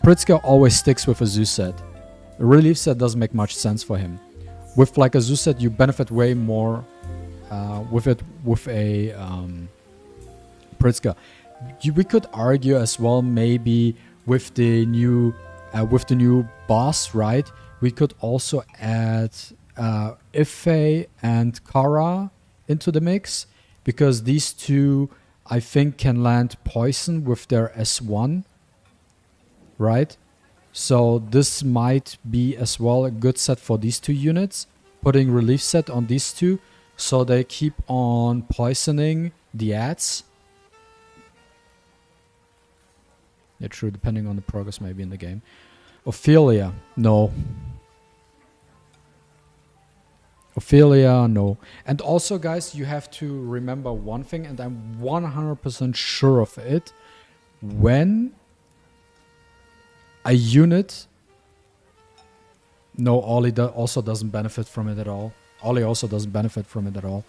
Pritzker always sticks with a Zeus set. A relief set doesn't make much sense for him. With like a Zeus set, you benefit way more with a Pritzker. We could argue as well, maybe with the new boss, right? We could also add Ife and Kara into the mix, because these two, I think, can land poison with their S1, right? So this might be as well a good set for these two units, putting relief set on these two, so they keep on poisoning the ads. Yeah, true, depending on the progress maybe in the game. Ophelia, no. Ophelia, no. And also, guys, you have to remember one thing, and I'm 100% sure of it. When a unit... No, Ollie also doesn't benefit from it at all. Ollie also doesn't benefit from it at all.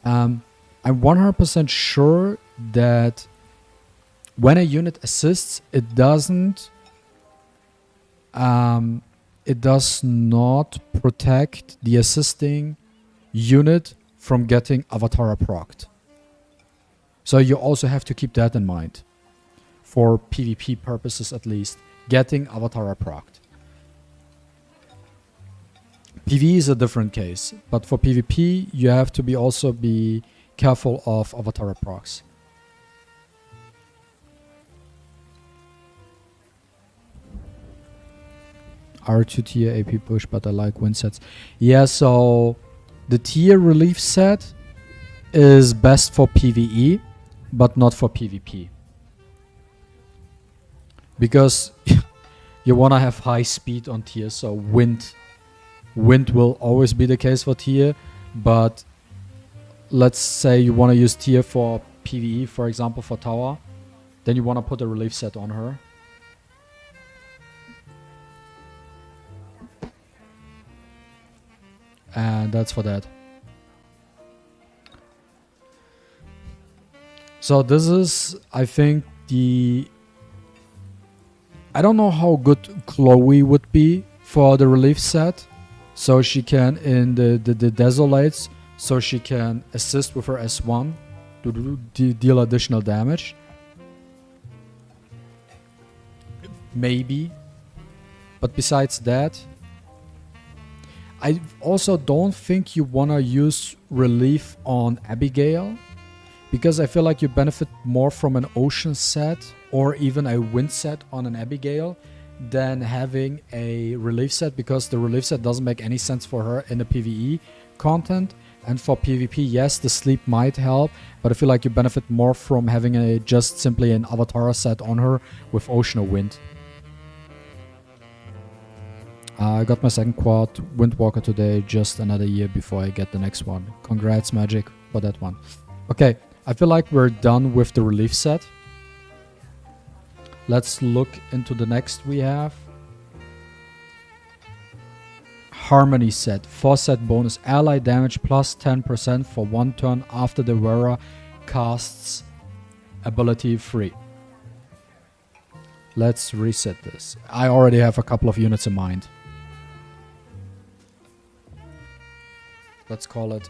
I'm 100% sure that when a unit assists, it does not protect the assisting unit from getting Avatara procced. So you also have to keep that in mind. For PvP purposes at least, getting Avatara procced. PvE is a different case, but for PvP you have to also be careful of Avatara procs. R2 tier AP push, but I like win sets. Yeah, so the tier relief set is best for PvE, but not for PvP. Because you want to have high speed on tier, so wind will always be the case for tier, but let's say you want to use tier for PvE, for example for tower, then you want to put a relief set on her. And that's for that. So this is, I think, I don't know how good Chloe would be for the relief set. So she can, in the Desolates, so she can assist with her S1 to deal additional damage. Maybe. But besides that, I also don't think you want to use relief on Abigail, because I feel like you benefit more from an ocean set or even a wind set on an Abigail than having a relief set, because the relief set doesn't make any sense for her in the PvE content. And for PvP, yes, the sleep might help, but I feel like you benefit more from having just simply an Avatara set on her with ocean or wind. I got my second quad Windwalker today, just another year before I get the next one. Congrats, Magic, for that one. Okay, I feel like we're done with the relief set. Let's look into the next we have. Harmony set. 4 set bonus. Ally damage plus 10% for 1 turn after the wearer casts ability free. Let's reset this. I already have a couple of units in mind. Let's call it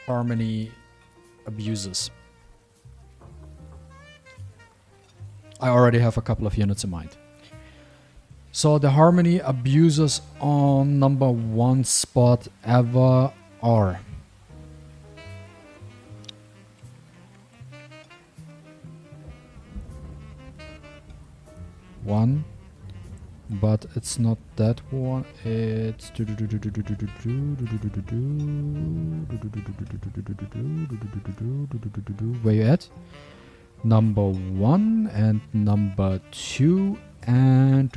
Harmony Abuses. I already have a couple of units in mind. So the Harmony Abusers on number 1 spot ever are one, but it's not that one. It's where you at? Number 1 and number 2 and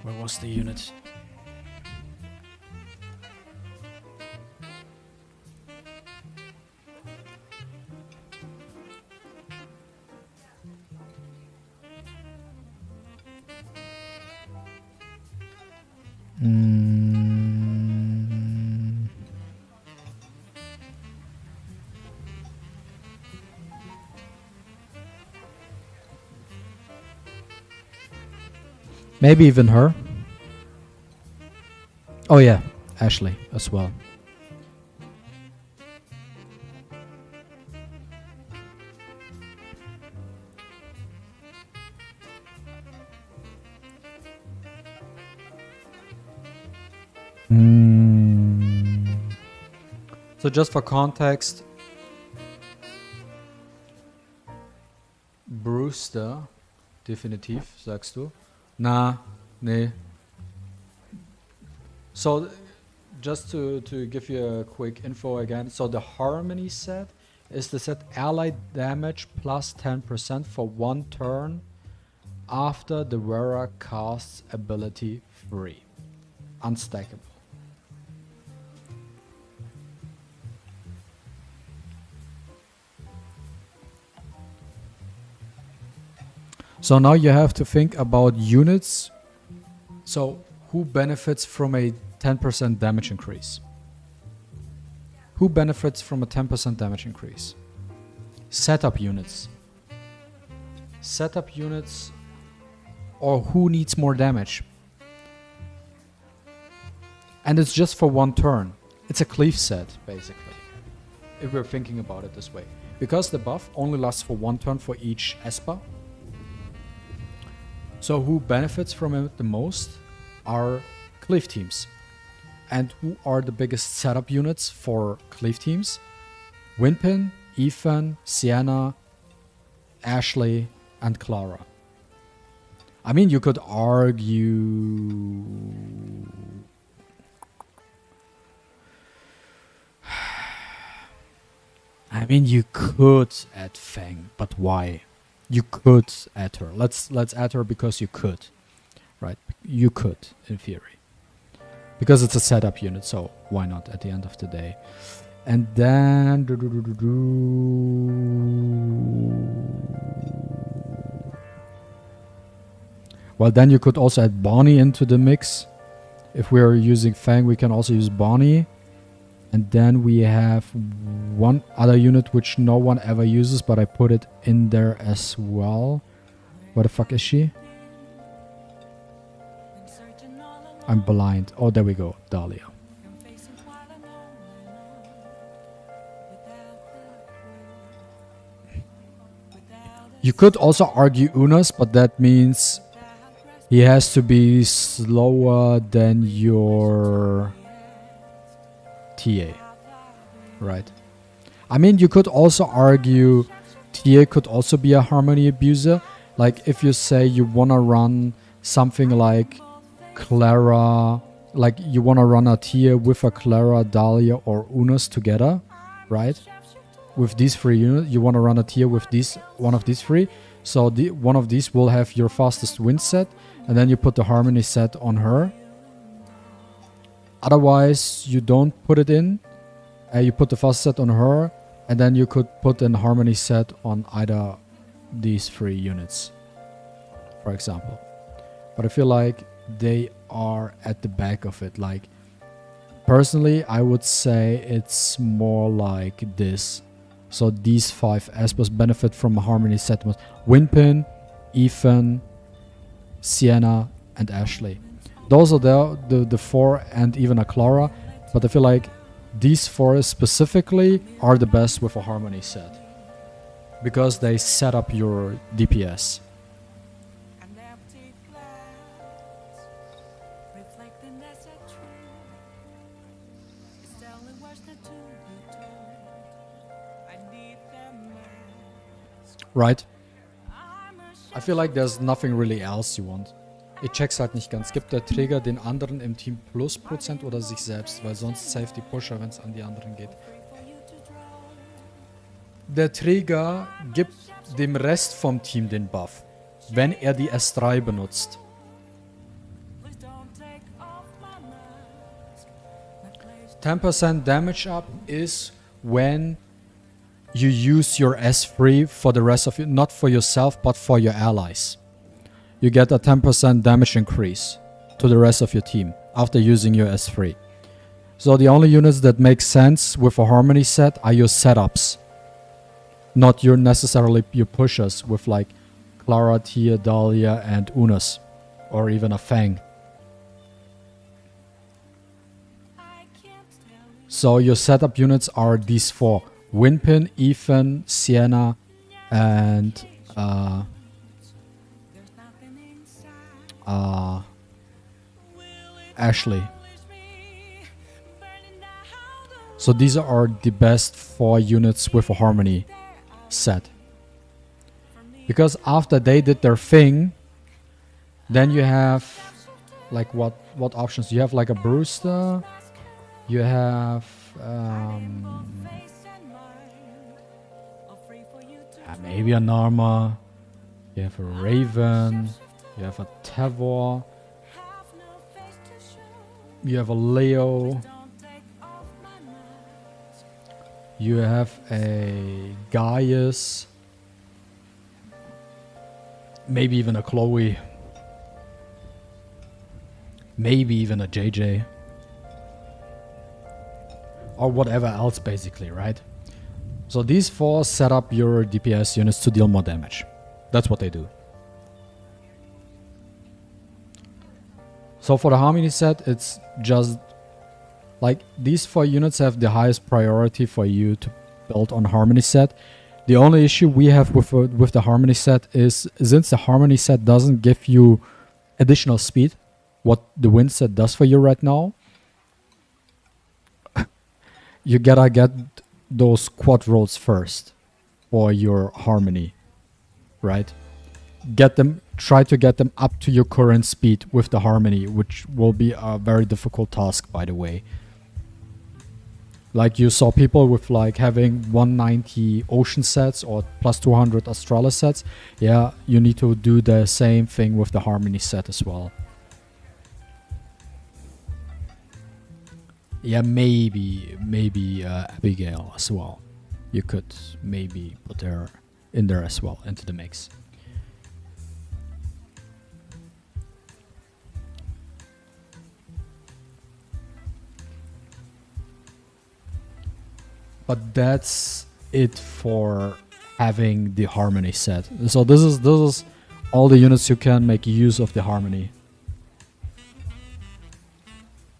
where was the unit? Maybe even her. Oh yeah, Ashley as well. So just for context, Brewster, definitiv, sagst du? Na, nee. So, just to give you a quick info again, so the Harmony set is the set allied damage plus 10% for 1 turn after the wearer casts ability free. Unstackable. So now you have to think about units. So who benefits from a 10% damage increase? Who benefits from a 10% damage increase? Setup units. Setup units, or who needs more damage? And it's just for 1 turn. It's a cleave set, basically, if we're thinking about it this way. Because the buff only lasts for 1 turn for each Esper. So who benefits from it the most are cleave teams. And who are the biggest setup units for cleave teams? Winpin, Ethan, Sienna, Ashley, and Clara. I mean, you could argue... I mean, you could add Fang, but why? You could add her. Let's add her because you could, right? You could, in theory, because it's a setup unit. So why not? At the end of the day, and then well, then you could also add Bonnie into the mix. If we are using Fang, we can also use Bonnie. And then we have one other unit which no one ever uses, but I put it in there as well. Where the fuck is she? I'm blind. Oh, there we go. Dahlia. You could also argue Unas, but that means he has to be slower than your... TA, right? I mean, you could also argue TA could also be a harmony abuser. Like if you say you want to run something like Clara, like you want to run a TA with a Clara, Dahlia, or Unas together, right? With these 3 units, you want to run a TA with these, one of these 3. So one of these will have your fastest win set, and then you put the harmony set on her. Otherwise, you don't put it in. You put the fast set on her, and then you could put an harmony set on either these 3 units, for example. But I feel like they are at the back of it. Like, personally, I would say it's more like this. So these 5 Espers benefit from a harmony set with Winpin, Ethan, Sienna, and Ashley. Those are the 4 and even a Clara, but I feel like these 4 specifically are the best with a harmony set because they set up your DPS. right? I feel like there's nothing really else you want. Ich check's halt nicht ganz. Gibt der Träger den anderen im Team Plus% oder sich selbst? Weil sonst safe die Pusher, wenn es an die anderen geht. Der Träger gibt dem Rest vom Team den Buff, wenn er die S3 benutzt. %10 damage up is when you use your S3 for the rest of you, not for yourself, but for your allies. You get a 10% damage increase to the rest of your team after using your S3. So the only units that make sense with a Harmony set are your setups. Not your necessarily your pushers with like Clara, Tia, Dahlia, and Unas. Or even a Fang. So your setup units are these four. Winpin, Ethan, Sienna, and Ashley. So these are the best 4 units with a Harmony set. Because after they did their thing, then you have like what options? You have like a Brewster, you have maybe a Narma, you have a Raven, you have a Tavor, you have a Leo, you have a Gaius, maybe even a Chloe, maybe even a JJ, or whatever else basically, right? So these 4 set up your DPS units to deal more damage. That's what they do. So for the Harmony set, it's just like these 4 units have the highest priority for you to build on Harmony set. The only issue we have with the Harmony set is since the Harmony set doesn't give you additional speed, what the Wind set does for you right now, you gotta get those quad rolls first for your Harmony, right? Try to get them up to your current speed with the Harmony, which will be a very difficult task, by the way. Like you saw people with like having 190 Ocean sets or plus 200 Astralis sets. Yeah, you need to do the same thing with the Harmony set as well. Yeah, maybe Abigail as well. You could maybe put her in there as well into the mix. But that's it for having the Harmony set. So this is all the units you can make use of the Harmony.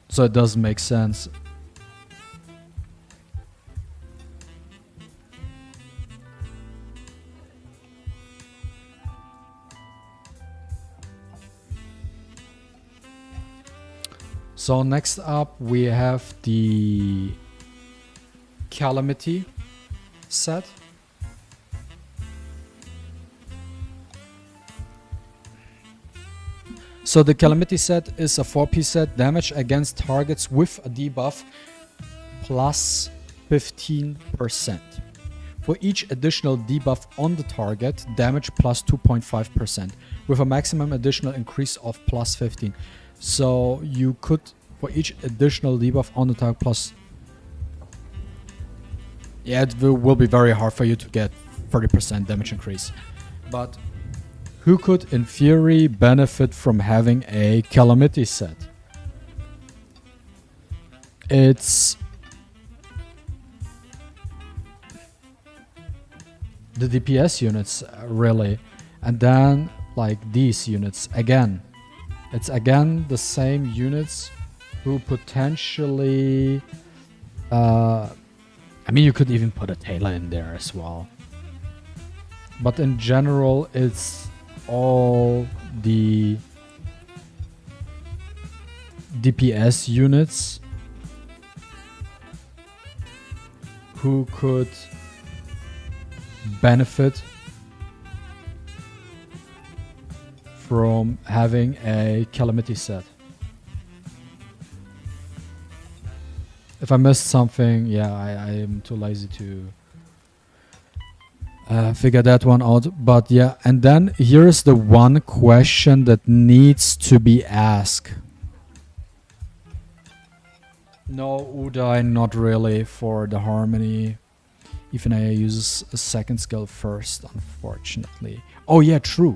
So it does make sense. So next up we have the Calamity set. So the Calamity set is a 4-piece set, damage against targets with a debuff plus 15%. For each additional debuff on the target, damage plus 2.5%, with a maximum additional increase of plus 15. So you could, for each additional debuff on the target plus... Yeah, it will be very hard for you to get 30% damage increase. But who could, in theory, benefit from having a Calamity set? It's the DPS units, really. And then, like, these units, again. It's again the same units who potentially... I mean, you could even put a Taylor in there as well. But in general, it's all the DPS units who could benefit from having a Calamity set. If I missed something, yeah, I am too lazy to figure that one out. But yeah, and then here's the one question that needs to be asked. No, Uday, not really for the harmony. Ifenaya uses a second skill first, unfortunately. Oh yeah, true.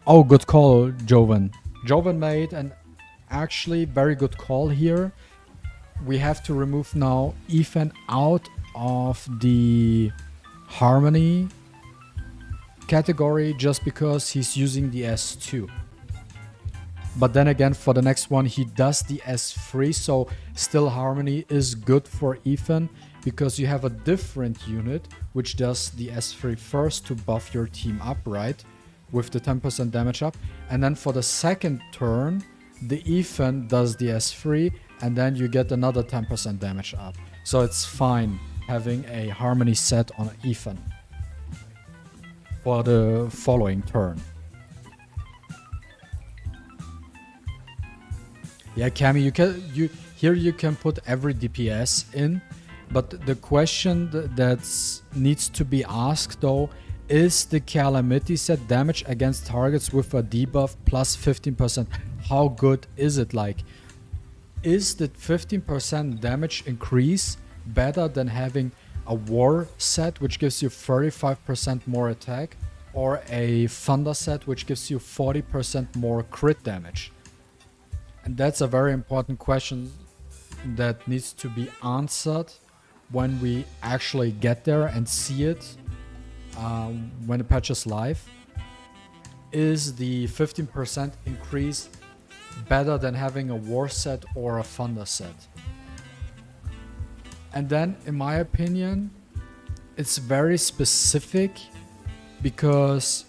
Oh, good call, Joven. Joven made an actually very good call here. We have to remove now Ethan out of the harmony category just because he's using the S2. But then again, for the next one, he does the S3, so still harmony is good for Ethan because you have a different unit which does the S3 first to buff your team up, right? With the 10% damage up. And then for the second turn, the Ethan does the S3 and then you get another 10% damage up. So it's fine having a harmony set on Ethan for the following turn. Yeah, Cammy, you can put every DPS in, but the question that needs to be asked though, is the Calamity set damage against targets with a debuff plus 15%? How good is it? Like, is the 15% damage increase better than having a war set which gives you 35% more attack, or a thunder set which gives you 40% more crit damage? And that's a very important question that needs to be answered when we actually get there and see it when the patch is live. Is the 15% increase better than having a war set or a thunder set? And then, in my opinion, it's very specific because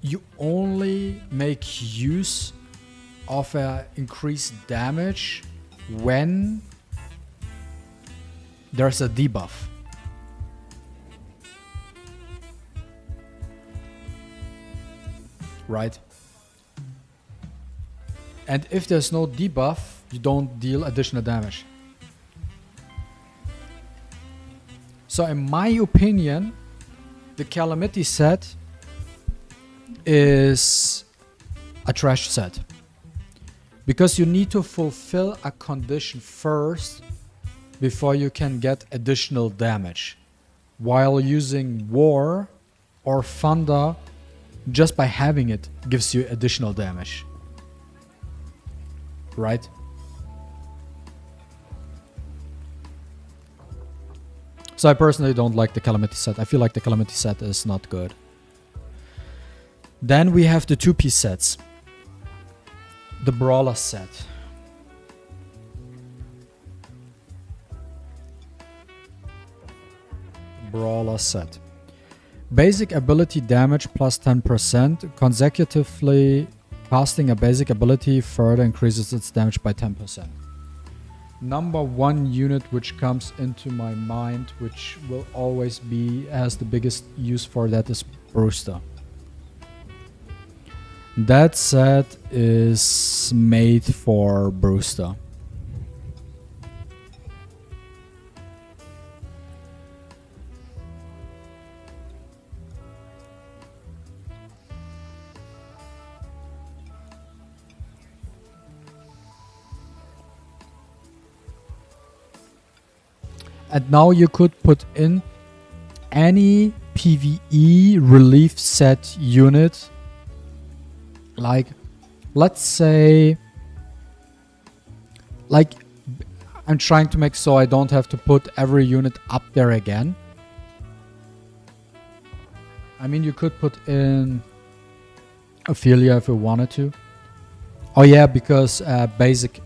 you only make use of increased damage when there's a debuff. Right? And if there's no debuff, you don't deal additional damage. So in my opinion, the Calamity set is a trash set. Because you need to fulfill a condition first before you can get additional damage. While using War or Thunder, just by having it gives you additional damage. Right? So I personally don't like the Calamity set. I feel like the Calamity set is not good. Then we have the 2-piece sets. The Brawler set. Brawler set. Basic ability damage plus 10%. Consecutively casting a basic ability further increases its damage by 10%. Number one unit which comes into my mind, which will always be has the biggest use for that, is Brewster. That set is made for Brewster. And now you could put in any PvE relief set unit. Like, let's say, like, I'm trying to make so I don't have to put every unit up there again. I mean, you could put in Ophelia if you wanted to. Oh yeah, because basic...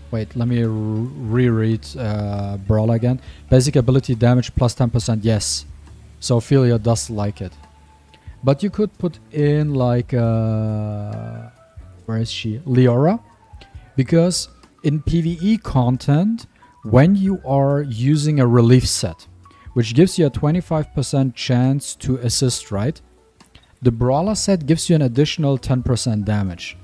Wait, let me reread Brawl again. Basic ability damage plus 10%, yes. So Ophelia does like it. But you could put in like, where is she? Leora. Because in PvE content, when you are using a relief set, which gives you a 25% chance to assist, right? The Brawler set gives you an additional 10% damage.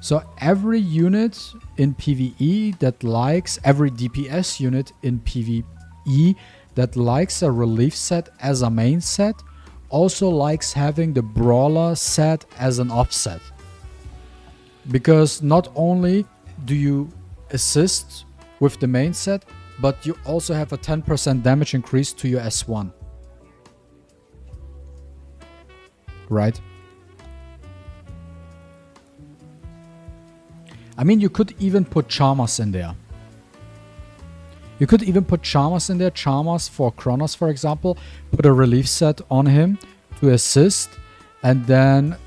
So every unit in PvE that likes, every DPS unit in PvE that likes a relief set as a main set also likes having the Brawler set as an offset. Because not only do you assist with the main set, but you also have a 10% damage increase to your S1. Right? I mean, you could even put Charmers in there. You could even put Charmers in there. Charmers for Kronos, for example. Put a relief set on him to assist. And then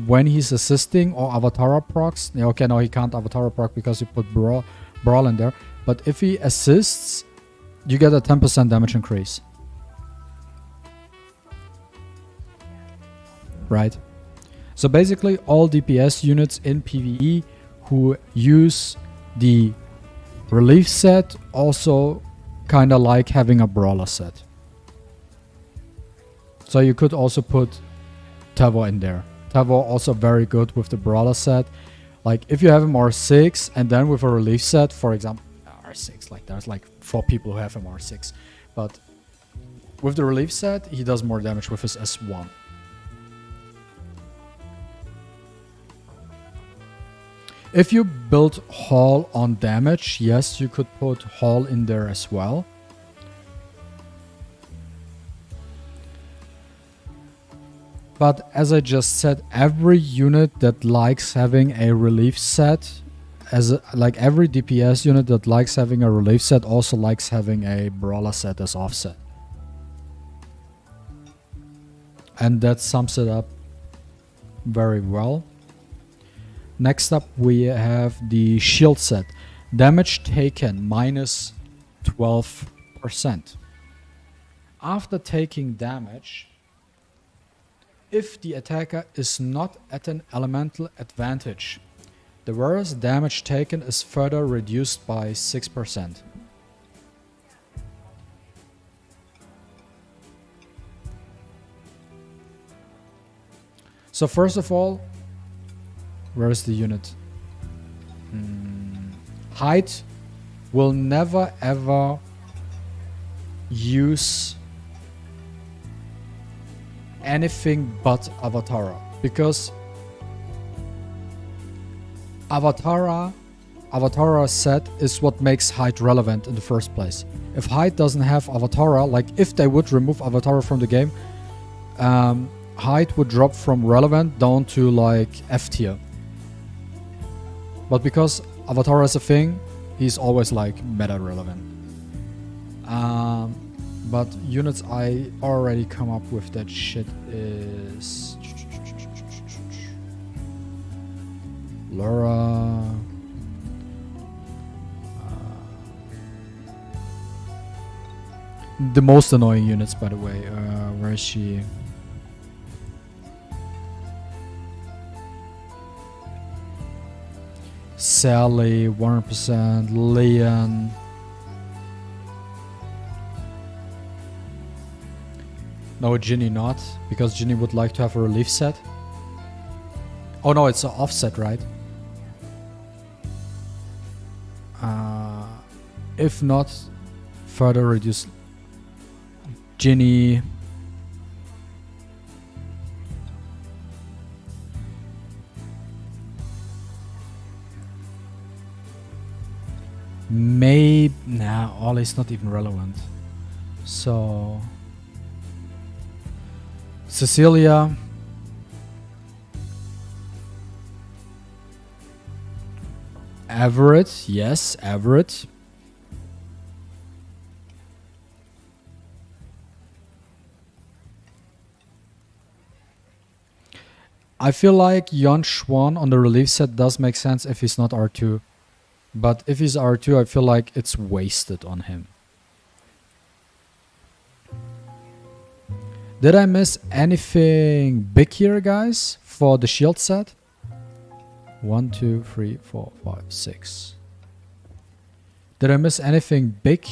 when he's assisting or Avatara procs... Okay, no, he can't Avatara proc because you put Brawl in there. But if he assists, you get a 10% damage increase. Right? So basically, all DPS units in PvE who use the relief set also kind of like having a Brawler set. So you could also put Tavor in there. Tavor also very good with the Brawler set. Like if you have him R6 and then with a relief set, for example, R6, like there's like 4 people who have him R6. But with the relief set, he does more damage with his S1. If you build Hall on damage, yes, you could put Hall in there as well. But as I just said, every unit that likes having a relief set, like every DPS unit that likes having a relief set also likes having a Brawler set as offset. And that sums it up very well. Next up we have the shield set. Damage taken minus 12%. After taking damage, if the attacker is not at an elemental advantage, the various damage taken is further reduced by 6%. So first of all, where is the unit? Height will never ever use anything but Avatara, because Avatara set is what makes height relevant in the first place. If height doesn't have Avatara, like if they would remove Avatara from the game, height would drop from relevant down to like F tier. But because Avatara is a thing, he's always like meta relevant. But units I already come up with that shit is Laura. The most annoying units, by the way. Where is she? Sally, 100%. Leon. No, Ginny not, because Ginny would like to have a relief set. Oh no, it's an offset, right? If not, further reduce Ginny. Maybe, nah, Ollie's not even relevant. So Cecilia. Everett, yes, Everett. I feel like Yon Schwan on the relief set does make sense if he's not R2. But if he's R2, I feel like it's wasted on him. Did I miss anything big here, guys, for the shield set? 1, 2, 3, 4, 5, 6. Did I miss anything big?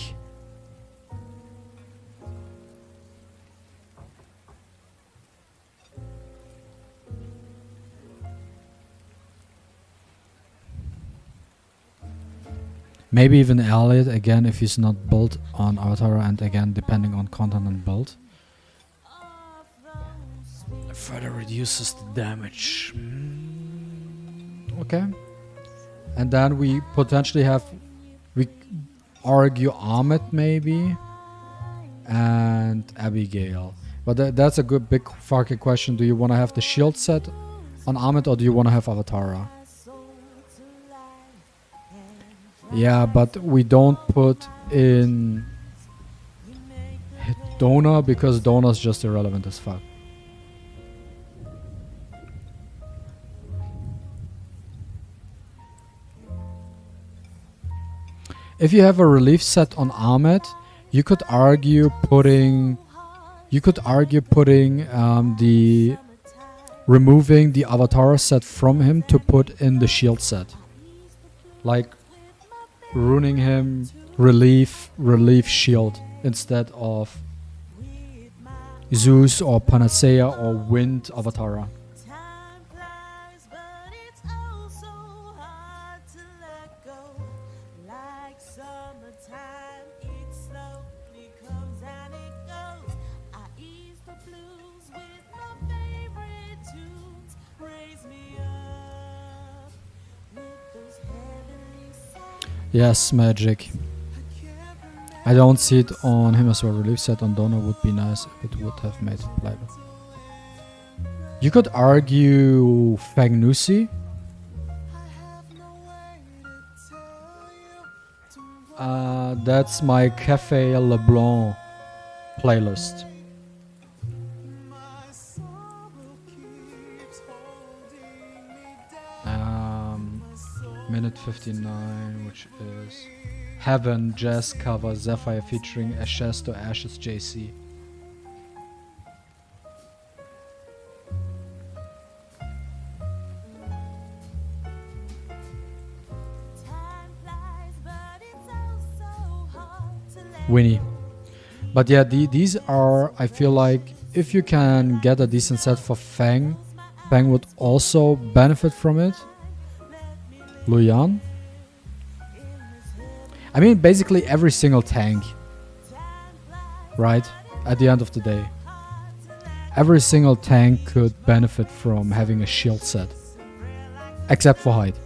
Maybe even Elliot, again, if he's not built on Avatar, and again, depending on content and build. Further reduces the damage. Okay. And then we potentially have... We argue Ahmed, maybe. And Abigail. But that's a good big fucking question. Do you want to have the shield set on Ahmed, or do you want to have Avatara? Yeah, but we don't put in Dona because Dona's just irrelevant as fuck. If you have a relief set on Ahmed, you could argue putting the removing the Avatar set from him to put in the shield set, like ruining him relief shield instead of Zeus or Panacea or Wind Avatara. Yes, Magic. I don't see it on him as well. Relief set on Dona would be nice if it would have made it playable. You could argue Fagnusi. That's my Cafe LeBlanc playlist. Minute 59, which is Heaven jazz cover Zephyr featuring Ashes to Ashes JC. Winnie. But yeah, these are, I feel like, if you can get a decent set for Fang, Fang would also benefit from it. Luyan. I mean, basically every single tank, right? At the end of the day, every single tank could benefit from having a shield set, except for Hyde.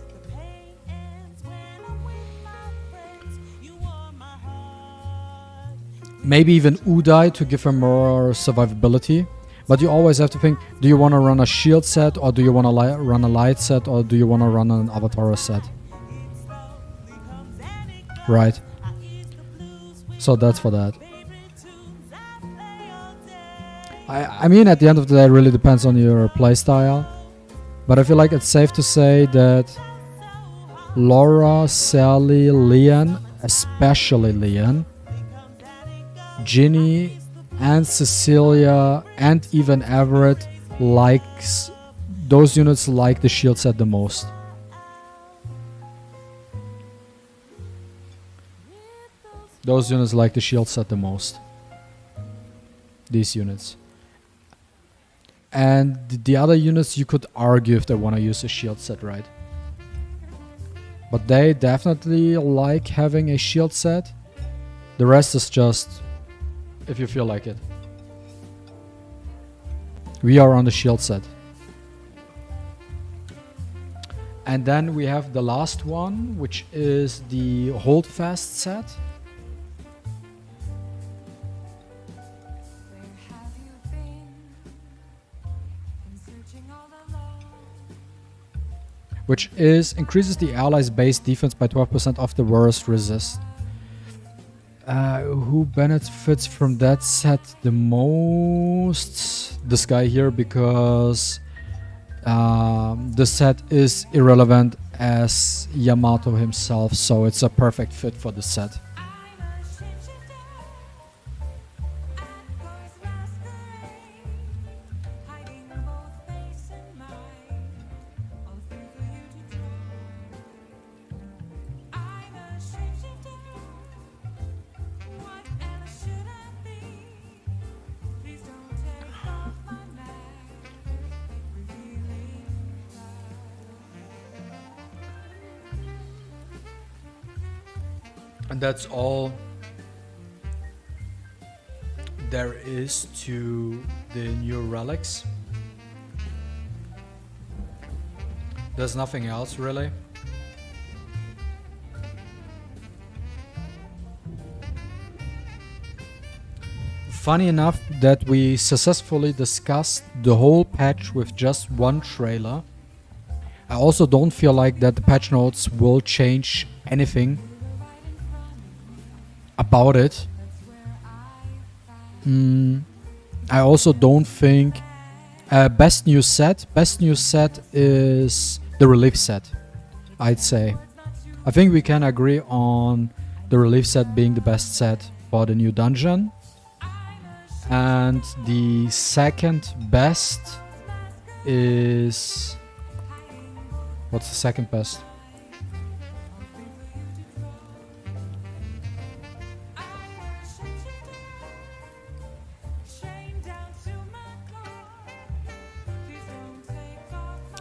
Maybe even Uday to give him more survivability. But you always have to think, do you want to run a shield set, or do you want to run a light set, or do you want to run an Avatar set? Right. So that's for that. I mean, at the end of the day, it really depends on your playstyle. But I feel like it's safe to say that Laura, Sally, Leon, especially Leon, Ginny, and Cecilia, and even Everett likes those units, like the shield set the most. Those units like the shield set the most. These units. And the other units, you could argue if they want to use a shield set, right? But they definitely like having a shield set. The rest is just if you feel like it. We are on the shield set. And then we have the last one, which is the Holdfast set. Which is increases the allies' base defense by 12% of the worst resist. Who benefits from that set the most? This guy here, because the set is irrelevant as Yamato himself, so it's a perfect fit for the set. And that's all there is to the new relics. There's nothing else really. Funny enough that we successfully discussed the whole patch with just one trailer. I also don't feel like that the patch notes will change anything about it. I also don't think best new set is the relief set, I'd say. I think we can agree on the relief set being the best set for the new dungeon. And the second best is... What's the second best?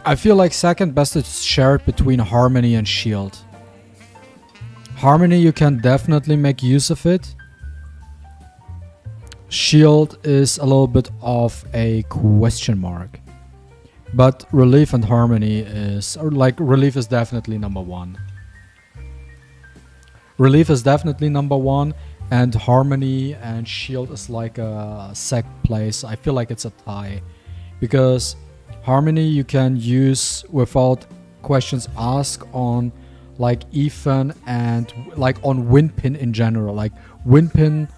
I feel like second best is shared between Harmony and Shield. Harmony, you can definitely make use of it. Shield is a little bit of a question mark. But Relief and Harmony is... Or like, Relief is definitely number one. Relief is definitely number one. And Harmony and Shield is like a second place. I feel like it's a tie. Because Harmony you can use without questions asked on like Ethan and like on Windpin in general. Like Windpin,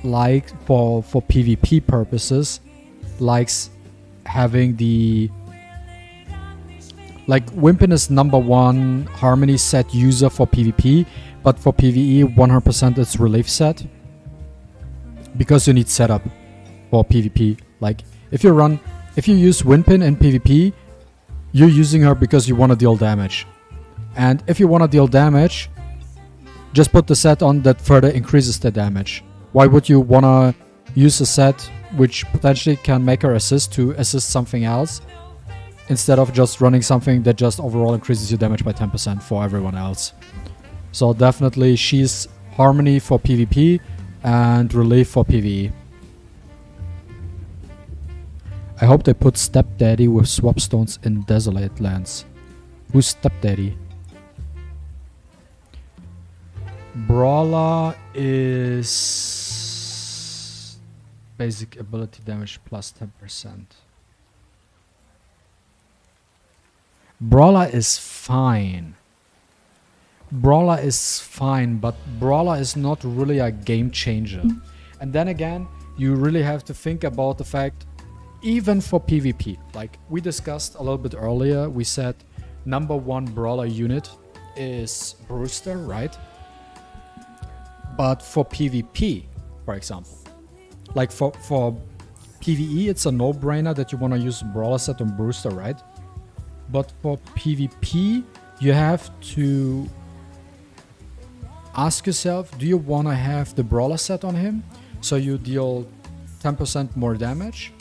like for PvP purposes, likes having the... Like Windpin is number one Harmony set user for PvP, but for PvE 100% it's Relief set. Because you need setup for PvP. Like if you use Windpin in PvP, you're using her because you want to deal damage. And if you want to deal damage, just put the set on that further increases the damage. Why would you want to use a set which potentially can make her assist to assist something else, instead of just running something that just overall increases your damage by 10% for everyone else? So definitely she's Harmony for PvP and Relief for PvE. I hope they put Stepdaddy with swap stones in Dislyte lands. Who's Stepdaddy? Brawler is basic ability damage plus 10%. Brawler is fine. Brawler is fine, but Brawler is not really a game changer. And then again, you really have to think about the fact, even for PvP, like we discussed a little bit earlier, we said number one Brawler unit is Brewster, right? But for PvP, for example, like for PvE, it's a no-brainer that you want to use Brawler set on Brewster, right? But for PvP, you have to ask yourself, do you want to have the Brawler set on him so you deal 10% more damage?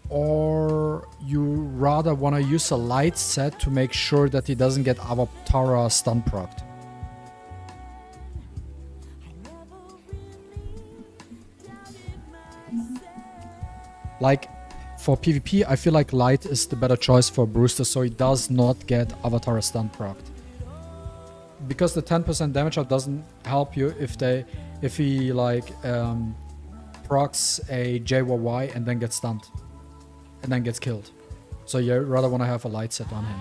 Or you rather want to use a light set to make sure that he doesn't get Avatara stun procced? Like, for PvP, I feel like light is the better choice for Brewster, so he does not get Avatara stun procced. Because the 10% damage up doesn't help you if he like procs a JYY and then gets stunned. And then gets killed. So you rather want to have a light set on him.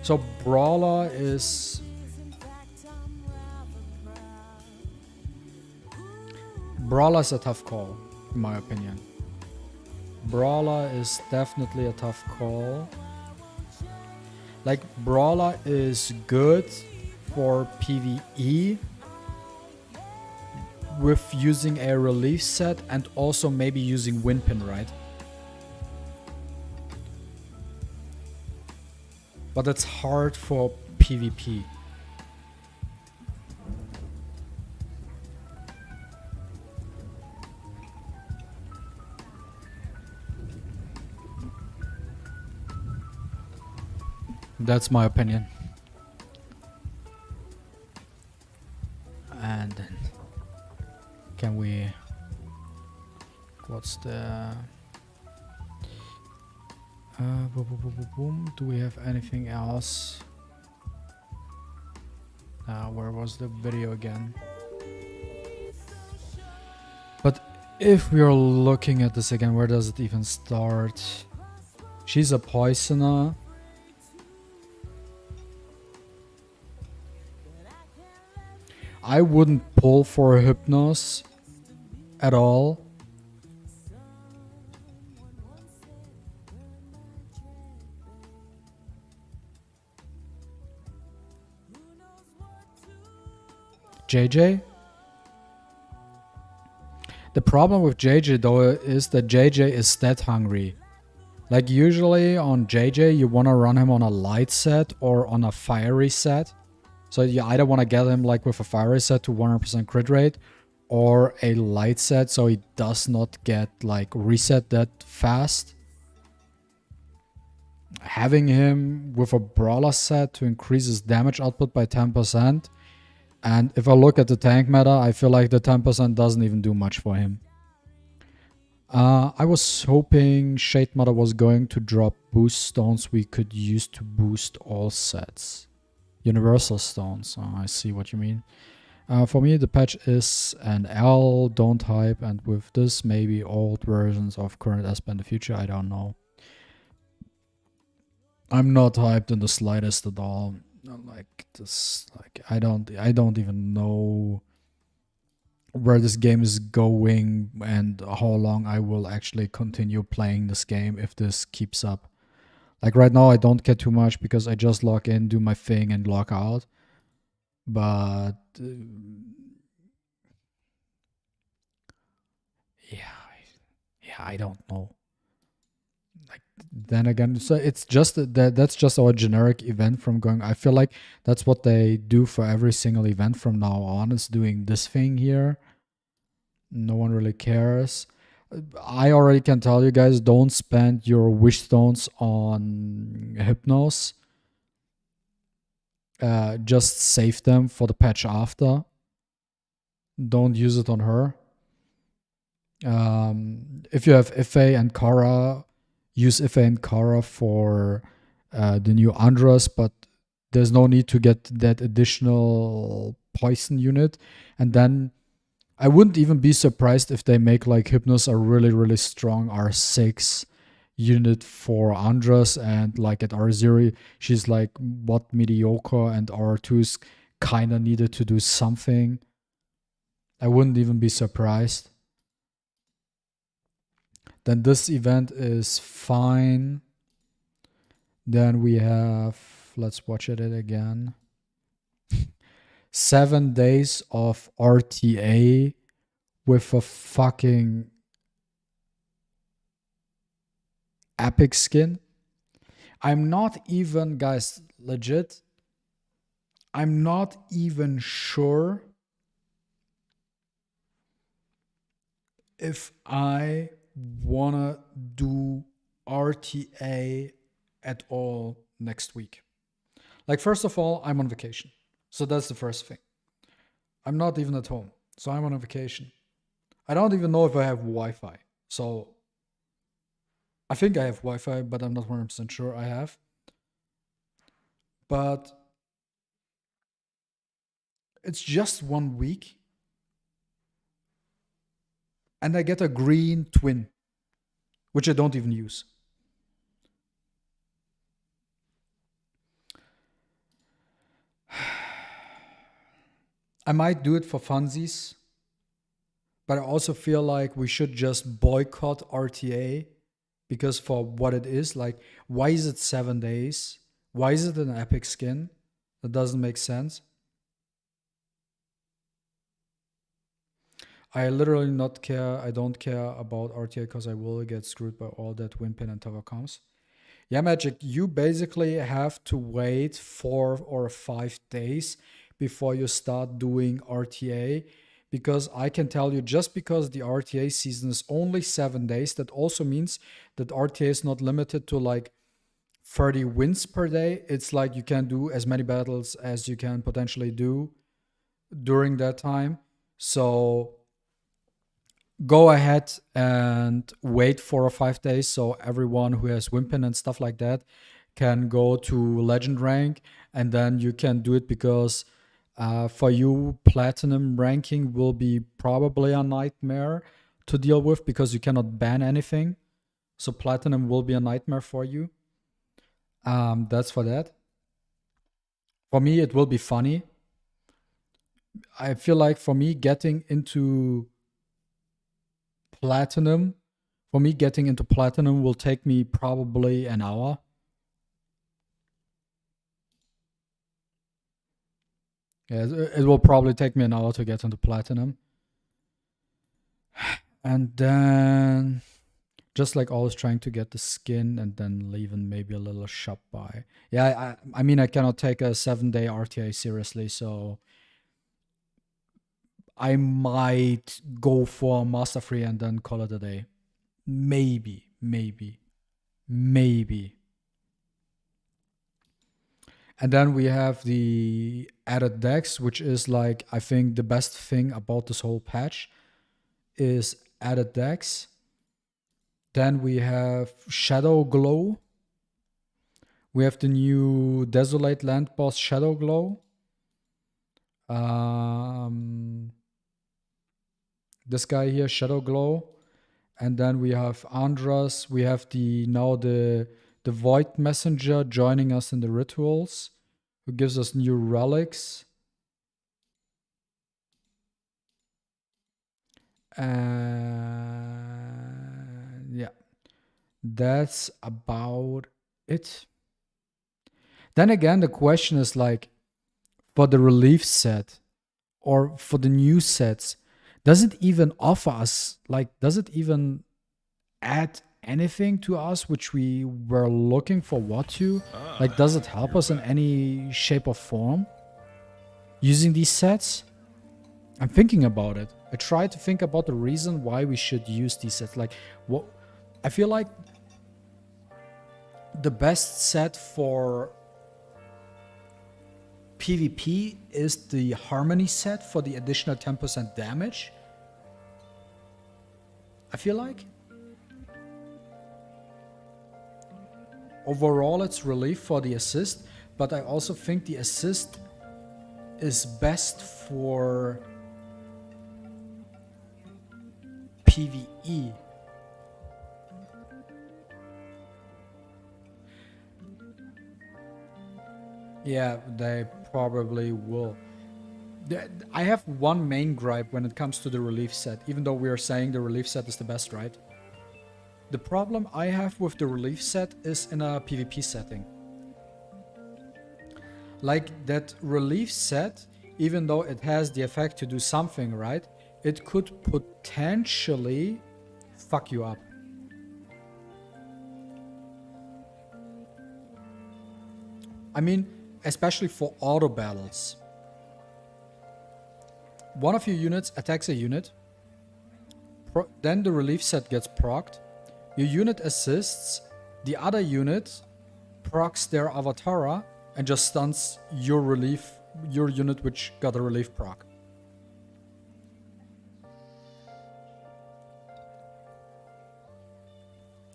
So Brawler is... Brawler is a tough call, in my opinion. Brawler is definitely a tough call. Like, Brawler is good for PvE with using a relief set and also maybe using Windpin, right? But it's hard for PvP. That's my opinion. can we... What's the... Boom, boom, boom, boom, boom. Do we have anything else? Where was the video again? But if we are looking at this again, where does it even start? She's a poisoner. I wouldn't pull for Hypnos at all. JJ? The problem with JJ though is that JJ is stat hungry. Like usually on JJ you want to run him on a light set or on a fiery set. So you either want to get him like with a fiery set to 100% crit rate or a light set so he does not get like reset that fast. Having him with a brawler set to increase his damage output by 10%. And if I look at the tank meta, I feel like the 10% doesn't even do much for him. I was hoping Shade Mother was going to drop boost stones we could use to boost all sets. Universal stones. Oh, I see what you mean. For me, the patch is an L, don't hype, and with this, maybe old versions of current SP in the future, I don't know. I'm not hyped in the slightest at all. Like this, like I don't even know where this game is going and how long I will actually continue playing this game if this keeps up. Like right now I don't care too much because I just log in, do my thing and log out. But I don't know. Like then again, so it's just that's just our generic event from going. I feel like that's what they do for every single event from now on, is doing this thing here. No one really cares. I already can tell you guys, don't spend your wish stones on Hypnos. Just save them for the patch after. Don't use it on her. If you have Ife and Kara, use Ife and Kara for the new Andras, but there's no need to get that additional poison unit. And then I wouldn't even be surprised if they make like Hypnos a really, really strong R6 unit for Andras, and like at R0 she's like what mediocre, and R2's kinda needed to do something. I wouldn't even be surprised. Then this event is fine. Then we have, let's watch it again. 7 days of RTA with a fucking epic skin. I'm not even, guys, legit, I'm not even sure if I wanna do RTA at all next week. Like, first of all, I'm on vacation. So that's the first thing. I'm not even at home. So I'm on a vacation. I don't even know if I have Wi-Fi. So I think I have Wi-Fi, but I'm not 100% sure I have. But it's just 1 week. And I get a green twin, which I don't even use. I might do it for funsies, but I also feel like we should just boycott RTA, because for what it is, like, why is it 7 days? Why is it an epic skin? That doesn't make sense. I literally not care. I don't care about RTA because I will get screwed by all that Wimpin and tower comms. Yeah, Magic, you basically have to wait 4 or 5 days before you start doing RTA, because I can tell you, just because the RTA season is only 7 days, that also means that RTA is not limited to like 30 wins per day. It's like you can do as many battles as you can potentially do during that time. So go ahead and wait 4 or 5 days so everyone who has Wimpin and stuff like that can go to legend rank, and then you can do it because for you platinum ranking will be probably a nightmare to deal with because you cannot ban anything. So platinum will be a nightmare for you. That's for that. For me, it will be funny. I feel like for me getting into platinum will take me probably an hour. Yeah, it will probably take me an hour to get into platinum. And then just like always trying to get the skin and then leaving maybe a little shop buy. Yeah, I mean I cannot take a 7-day RTA seriously, so I might go for Master Free and then call it a day. Maybe. And then we have the added decks, which is like, I think the best thing about this whole patch is added decks. Then we have Shadow Glow. We have the new Dislyte land boss Shadow Glow. This guy here, Shadow Glow. And then we have Andras. We have the Void Messenger joining us in the rituals, who gives us new relics. And yeah, that's about it. Then again, the question is like, for the relief set or for the new sets, does it even offer us, like, does it even add anything to us which we were looking forward to? Like, does it help us in any shape or form using these sets? I'm thinking about it. I try to think about the reason why we should use these sets. Like, what I feel like the best set for PvP is the Harmony set for the additional 10% damage. I feel like. Overall, it's relief for the assist, but I also think the assist is best for PvE. Yeah, they probably will. I have one main gripe when it comes to the relief set, even though we are saying the relief set is the best, right? The problem I have with the relief set is in a PvP setting. Like, that relief set, even though it has the effect to do something, right? It could potentially fuck you up. I mean, especially for auto battles. One of your units attacks a unit, then the relief set gets procced, your unit assists, the other unit procs their Avatara and just stuns your unit which got a relief proc.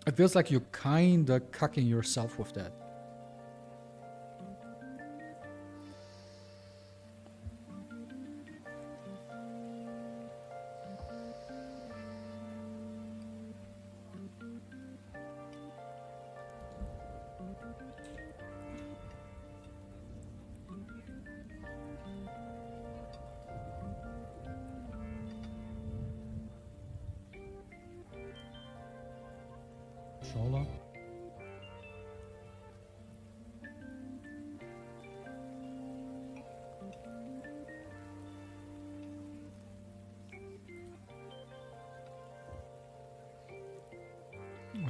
It feels like you're kinda cucking yourself with that. Controller.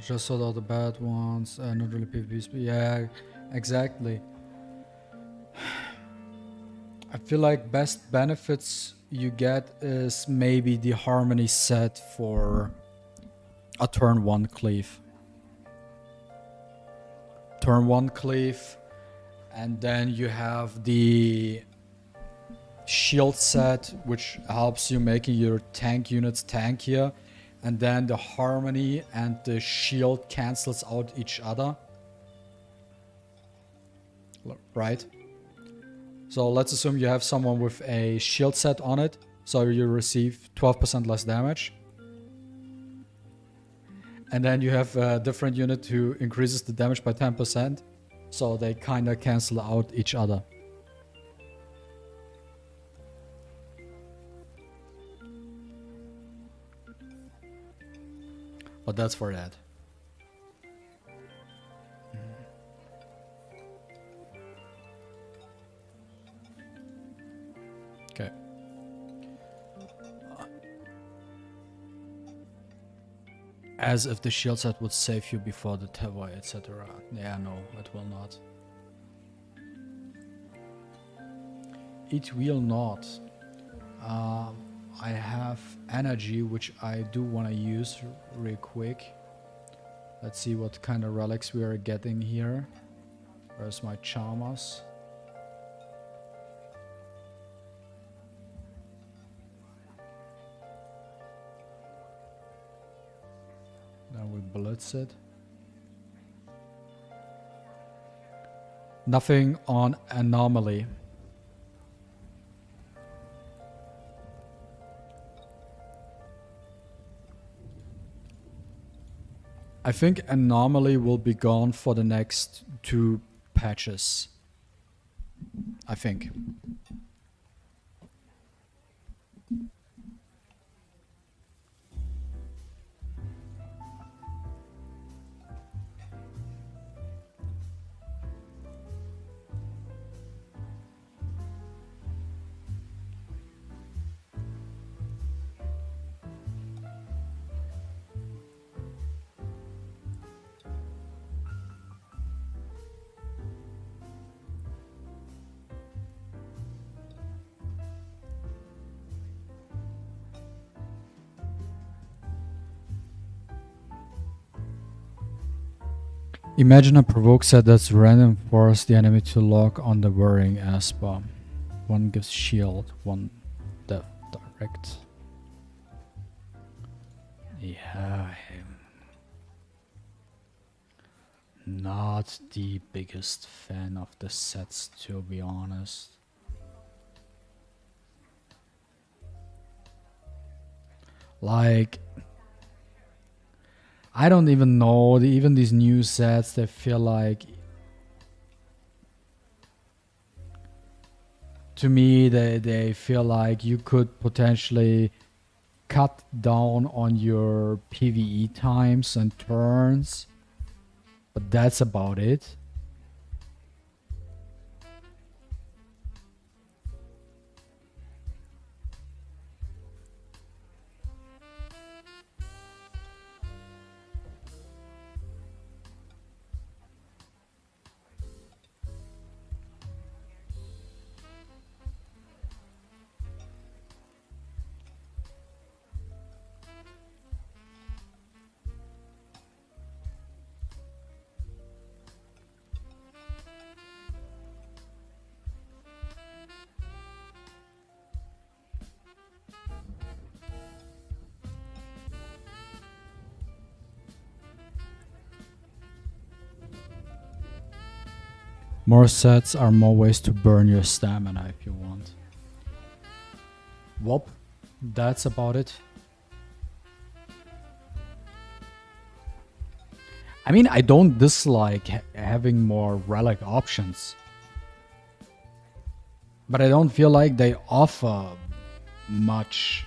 Just sort out the bad ones, not really PvP. Yeah, exactly. I feel like best benefits you get is maybe the Harmony set for a turn 1 cleave. Turn 1 cleave, and then you have the shield set, which helps you making your tank units tankier. and then the harmony and the shield cancels out each other. Right? So let's assume you have someone with a shield set on it, so you receive 12% less damage. And then you have a different unit who increases the damage by 10%, so they kind of cancel out each other. But that's for that. Okay. As if the shield set would save you before the tower, etc. Yeah, no, it will not. It will not. I have energy, which I do want to use real quick. Let's see what kind of relics we are getting here. Where's my Charmers? Then we blitz it. Nothing on anomaly. I think anomaly will be gone for the next 2 patches. I think. Imagine a provoke set that's random, force the enemy to lock on the Whirring Asper. One gives shield, one death direct. Yeah, I'm not the biggest fan of the sets, to be honest. Like, I don't even know, even these new sets, they feel like, to me, they feel like you could potentially cut down on your PvE times and turns, but that's about it. More sets are more ways to burn your stamina if you want. Well, that's about it. I mean, I don't dislike having more relic options, but I don't feel like they offer much.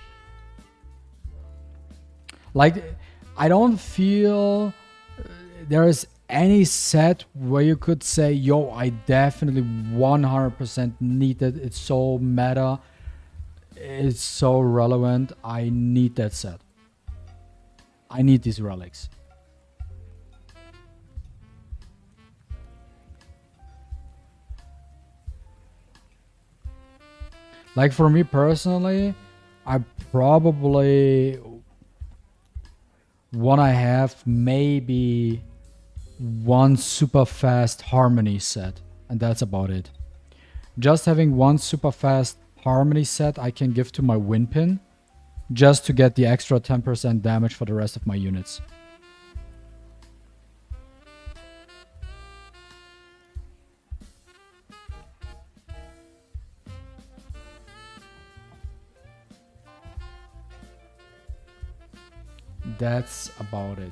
Like, I don't feel there is any set where you could say, yo, I definitely 100% need it. It's so meta. It's so relevant. I need that set. I need these relics. Like, for me personally, I probably want to have maybe one super fast harmony set, and that's about it. Just having one super fast harmony set I can give to my Winpin, just to get the extra 10% damage for the rest of my units. That's about it.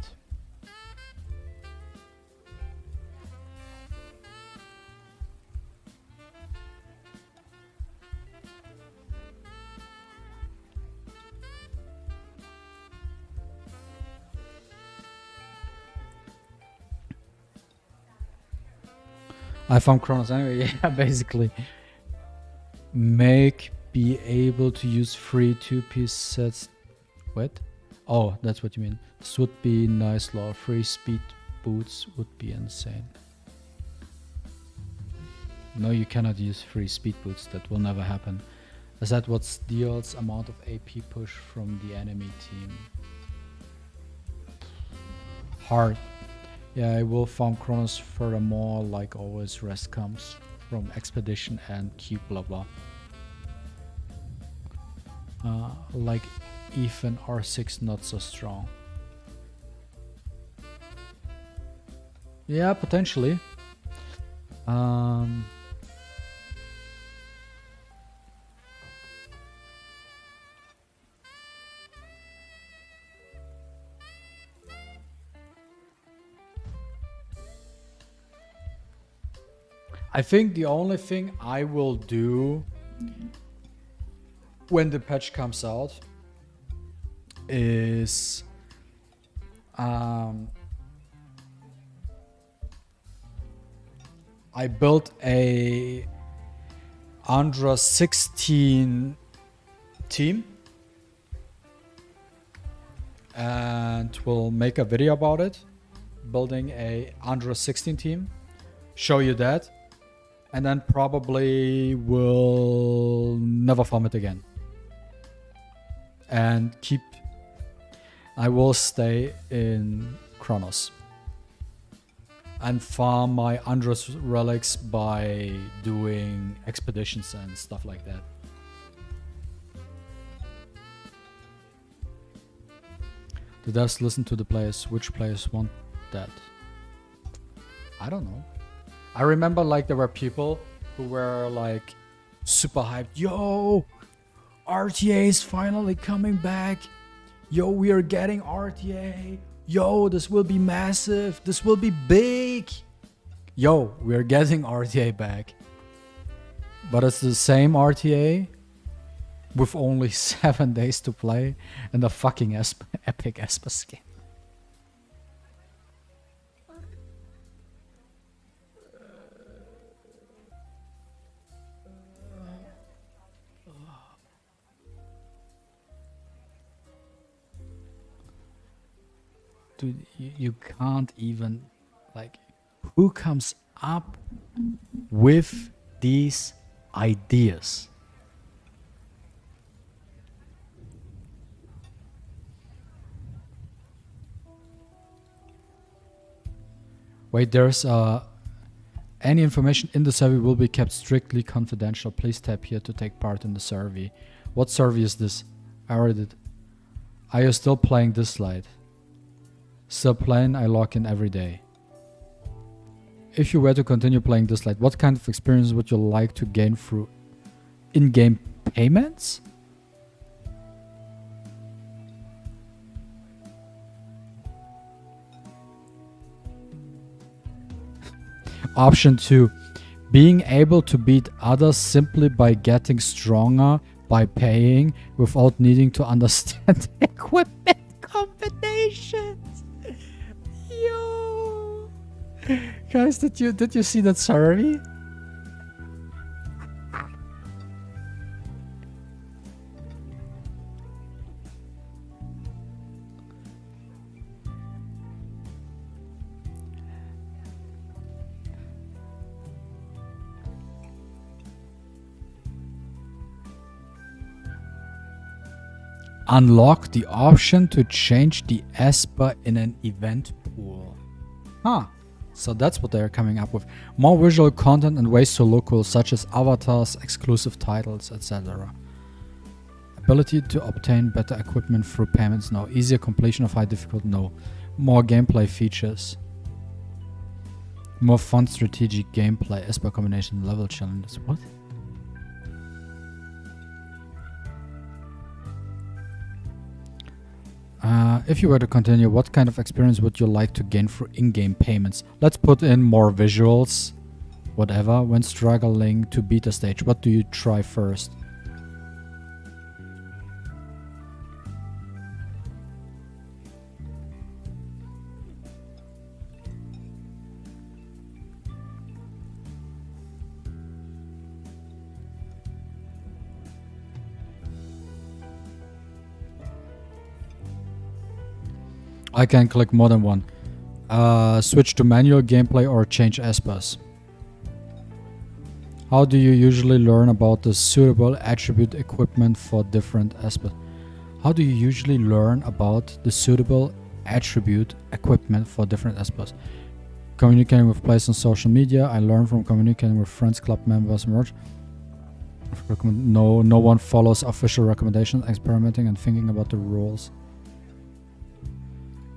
I found Kronos anyway. Yeah, basically. Be able to use free 2-piece sets. What? Oh, that's what you mean. This would be nice law. Free speed boots would be insane. No, you cannot use free speed boots. That will never happen. Is that what deals amount of AP push from the enemy team? Hard. Yeah, I will farm Kronos furthermore. Like always, rest comes from expedition and cube blah blah. Like even R6 not so strong. Yeah, potentially. I think the only thing I will do when the patch comes out is I built a Andra 16 team and we'll make a video about it, building a Andra 16 team, show you that, and then probably will never farm it again. And I will stay in Kronos and farm my Andros relics by doing expeditions and stuff like that. The devs listen to the players. Which players want that? I don't know. I remember like there were people who were like super hyped. Yo, RTA is finally coming back. Yo, we are getting RTA. Yo, this will be massive. This will be big. Yo, we are getting RTA back. But it's the same RTA with only 7 days to play and a fucking epic Esper skin. Dude, you can't even, like, who comes up with these ideas? Wait, there's any information in the survey will be kept strictly confidential. Please tap here to take part in the survey. What survey is this? I already did. Are you still playing Dislyte? Still playing, I log in every day. If you were to continue playing Dislyte, what kind of experience would you like to gain through in-game payments? Option 2. Being able to beat others simply by getting stronger by paying without needing to understand equipment combinations. Yo, guys, did you see that survey? Unlock the option to change the Esper in an event pool. Huh. So that's what they're coming up with. More visual content and ways to look cool, such as avatars, exclusive titles, etc. Ability to obtain better equipment through payments? No. Easier completion of high difficulty? No. More gameplay features? More fun strategic gameplay? Esper combination level challenges? What? If you were to continue, what kind of experience would you like to gain through in-game payments? Let's put in more visuals. Whatever. When struggling to beat a stage, what do you try first? I can click more than one. Switch to manual gameplay or change Espers. How do you usually learn about the suitable attribute equipment for different Espers? How do you usually learn about the suitable attribute equipment for different Espers? Communicating with players on social media. I learn from communicating with friends, club members, merch. No one follows official recommendations. Experimenting and thinking about the rules.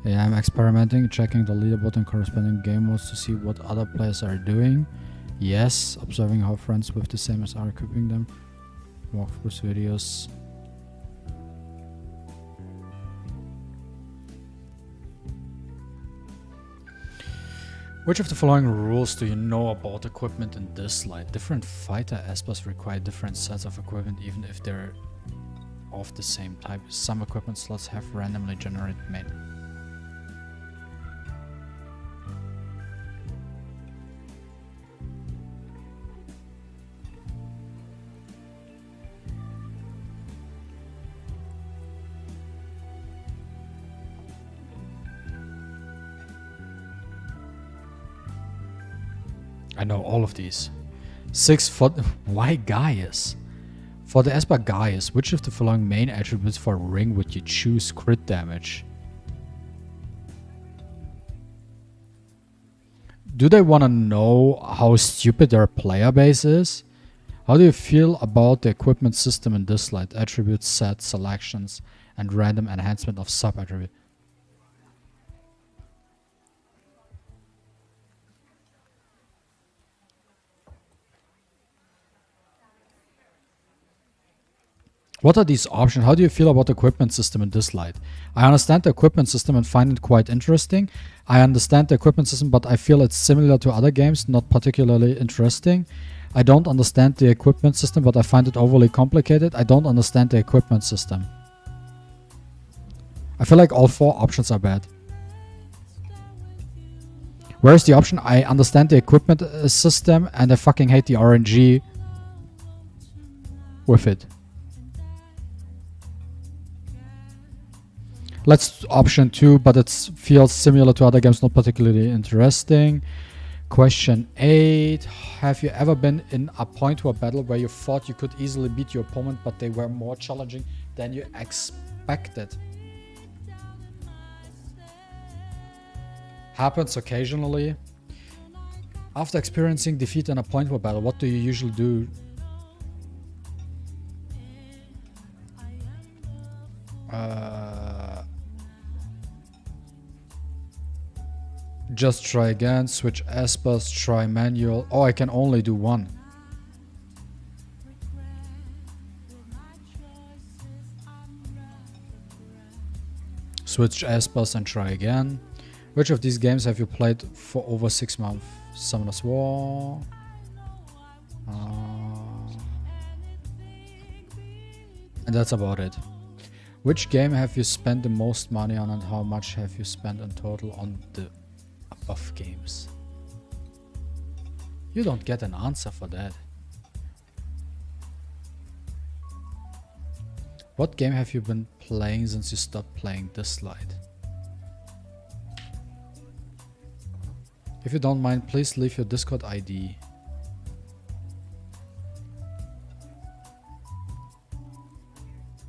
Yeah, I'm experimenting, checking the leaderboard and corresponding game modes to see what other players are doing. Yes, observing how friends with the same as are equipping them. Walkthroughs videos. Which of the following rules do you know about equipment in Dislyte? Different fighter Espers require different sets of equipment even if they're of the same type. Some equipment slots have randomly generated made. I know all of these. 6 for... Why Gaius? For the Esper Gaius, which of the following main attributes for a ring would you choose? Crit damage. Do they want to know how stupid their player base is? How do you feel about the equipment system in Dislyte? Attributes, sets, selections, and random enhancement of sub-attribute. What are these options? How do you feel about the equipment system in Dislyte? I understand the equipment system and find it quite interesting. I understand the equipment system, but I feel it's similar to other games, not particularly interesting. I don't understand the equipment system, but I find it overly complicated. I don't understand the equipment system. I feel like all 4 options are bad. Where's the option? I understand the equipment system and I fucking hate the RNG with it. Let's option 2, but it feels similar to other games, not particularly interesting. Question 8. Have you ever been in a point to a battle where you thought you could easily beat your opponent, but they were more challenging than you expected? Happens occasionally. After experiencing defeat in a point to a battle, what do you usually do? Just try again, switch Espers, try manual. Oh, I can only do one. Switch Espers and try again. Which of these games have you played for over 6 months? Summoner's War. And that's about it. Which game have you spent the most money on and how much have you spent in total on the above games? You don't get an answer for that. What game have you been playing since you stopped playing Dislyte? If you don't mind, please leave your Discord ID.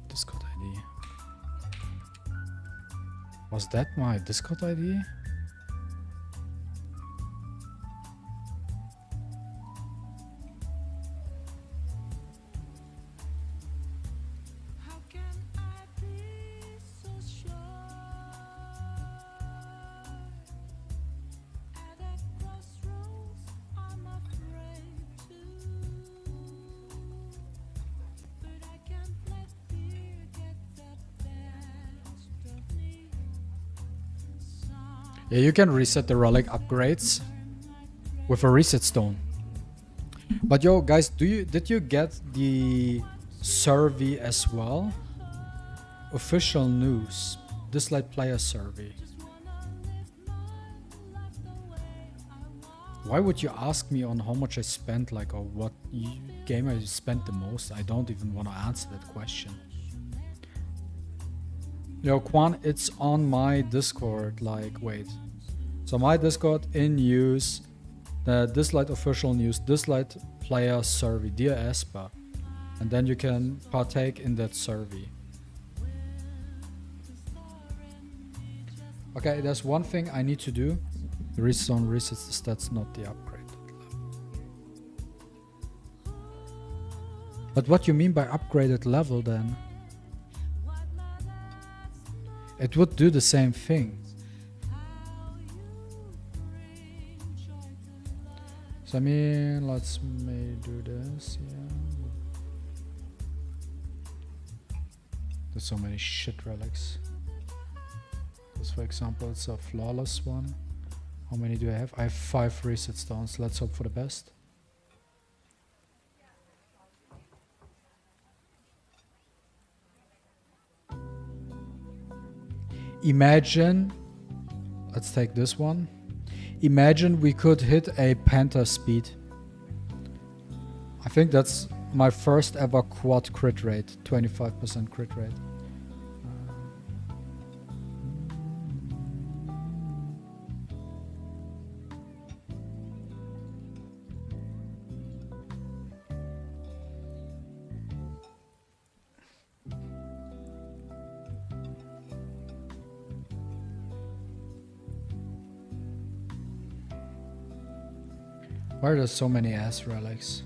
Discord ID. Was that my Discord ID? Yeah, you can reset the relic upgrades with a reset stone. But yo, guys, did you get the survey as well? Official news. Dislyte player survey. Why would you ask me on how much I spent, like, or what game I spent the most? I don't even want to answer that question. Yo, Quan, it's on my Discord. Like, wait. So my Discord in use, the Dislyte official news, Dislyte player survey, dear Esper. And then you can partake in that survey. Okay, there's one thing I need to do. The resets resets the stats, not the upgrade. But what you mean by upgraded level then? It would do the same thing. So I mean, let's do this, yeah. There's so many shit relics. This, for example, it's a flawless one. How many do I have? I have 5 reset stones. Let's hope for the best. Imagine, let's take this one. Imagine we could hit a Panther speed. I think that's my first ever quad crit rate, 25% crit rate. Why are there so many ass relics?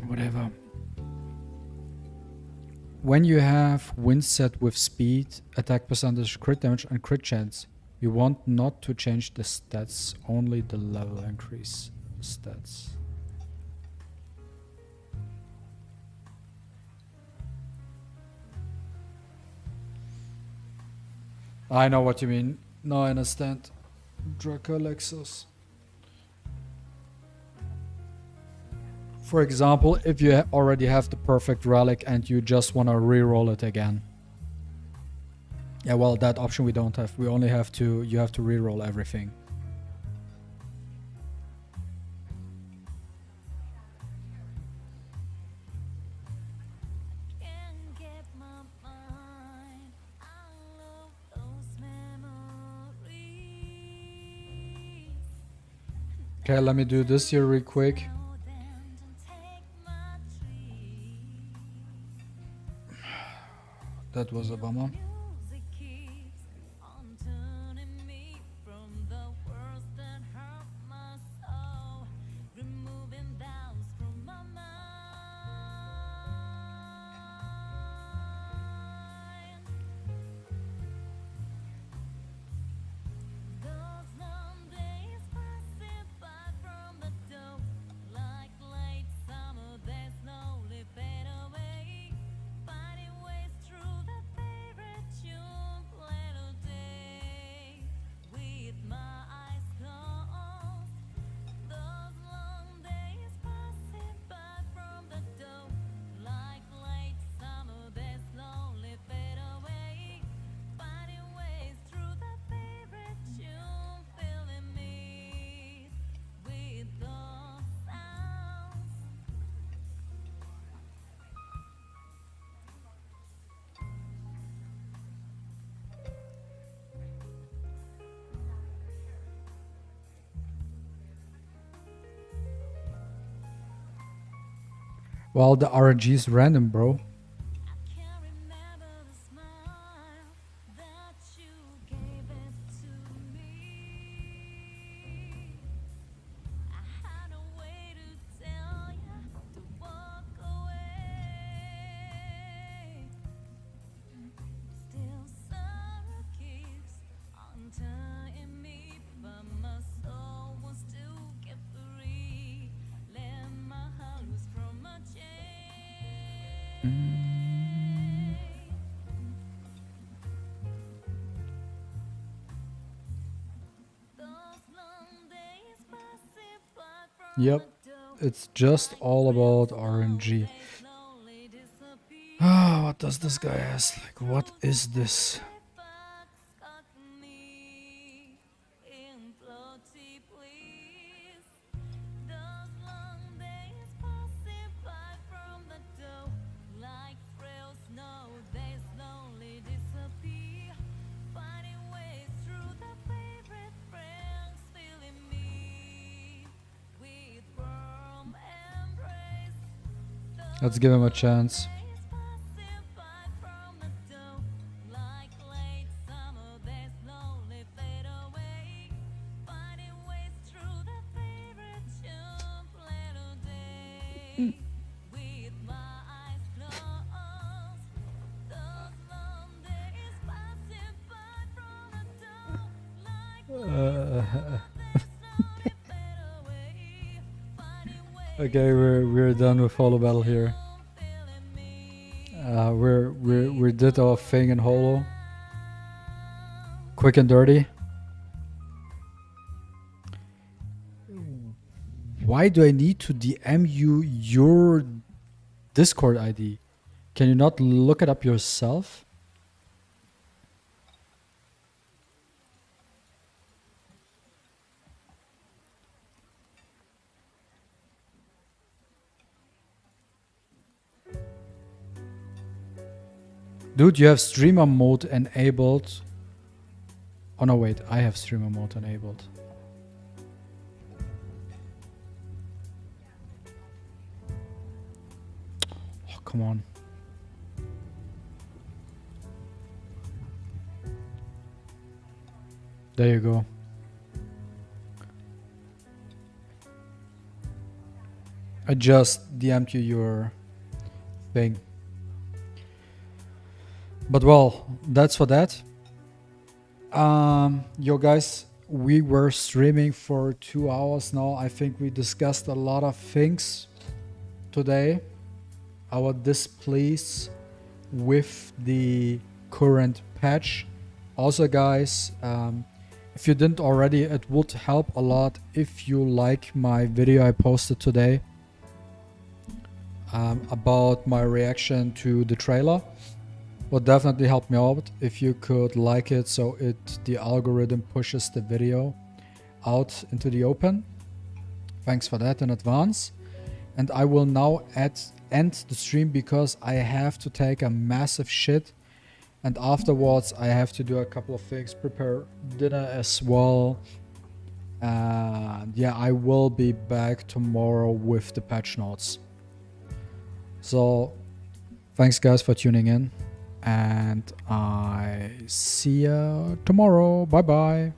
Whatever. When you have wind set with speed, attack percentage, crit damage and crit chance, you want not to change the stats, only the level increase stats. I know what you mean. No, I understand. Draco Lexus. For example, if you already have the perfect relic and you just want to re-roll it again. Yeah, well, that option we don't have. We only have to, you have to re-roll everything. Okay, let me do this here real quick. That was a bummer. Well, the RNG is random, bro. Yep. It's just all about RNG. Ah, what does this guy ask? Like, what is this? Let's give him a chance. Okay, we're done with holo battle here. We did our thing in holo. Quick and dirty. Why do I need to DM you your Discord ID? Can you not look it up yourself? Dude, you have streamer mode enabled. Oh no, wait, I have streamer mode enabled. Oh, come on. There you go. I just DM'd you your thing. But well, that's for that. Yo guys, we were streaming for 2 hours now. I think we discussed a lot of things today. Our displease with the current patch. Also guys, if you didn't already, it would help a lot if you like my video I posted today about my reaction to the trailer. Would definitely help me out if you could like it, so the algorithm pushes the video out into the open. Thanks for that in advance. And I will now end the stream because I have to take a massive shit, and afterwards I have to do a couple of things, prepare dinner as well. And yeah, I will be back tomorrow with the patch notes. So thanks guys for tuning in, and I see you tomorrow. Bye bye.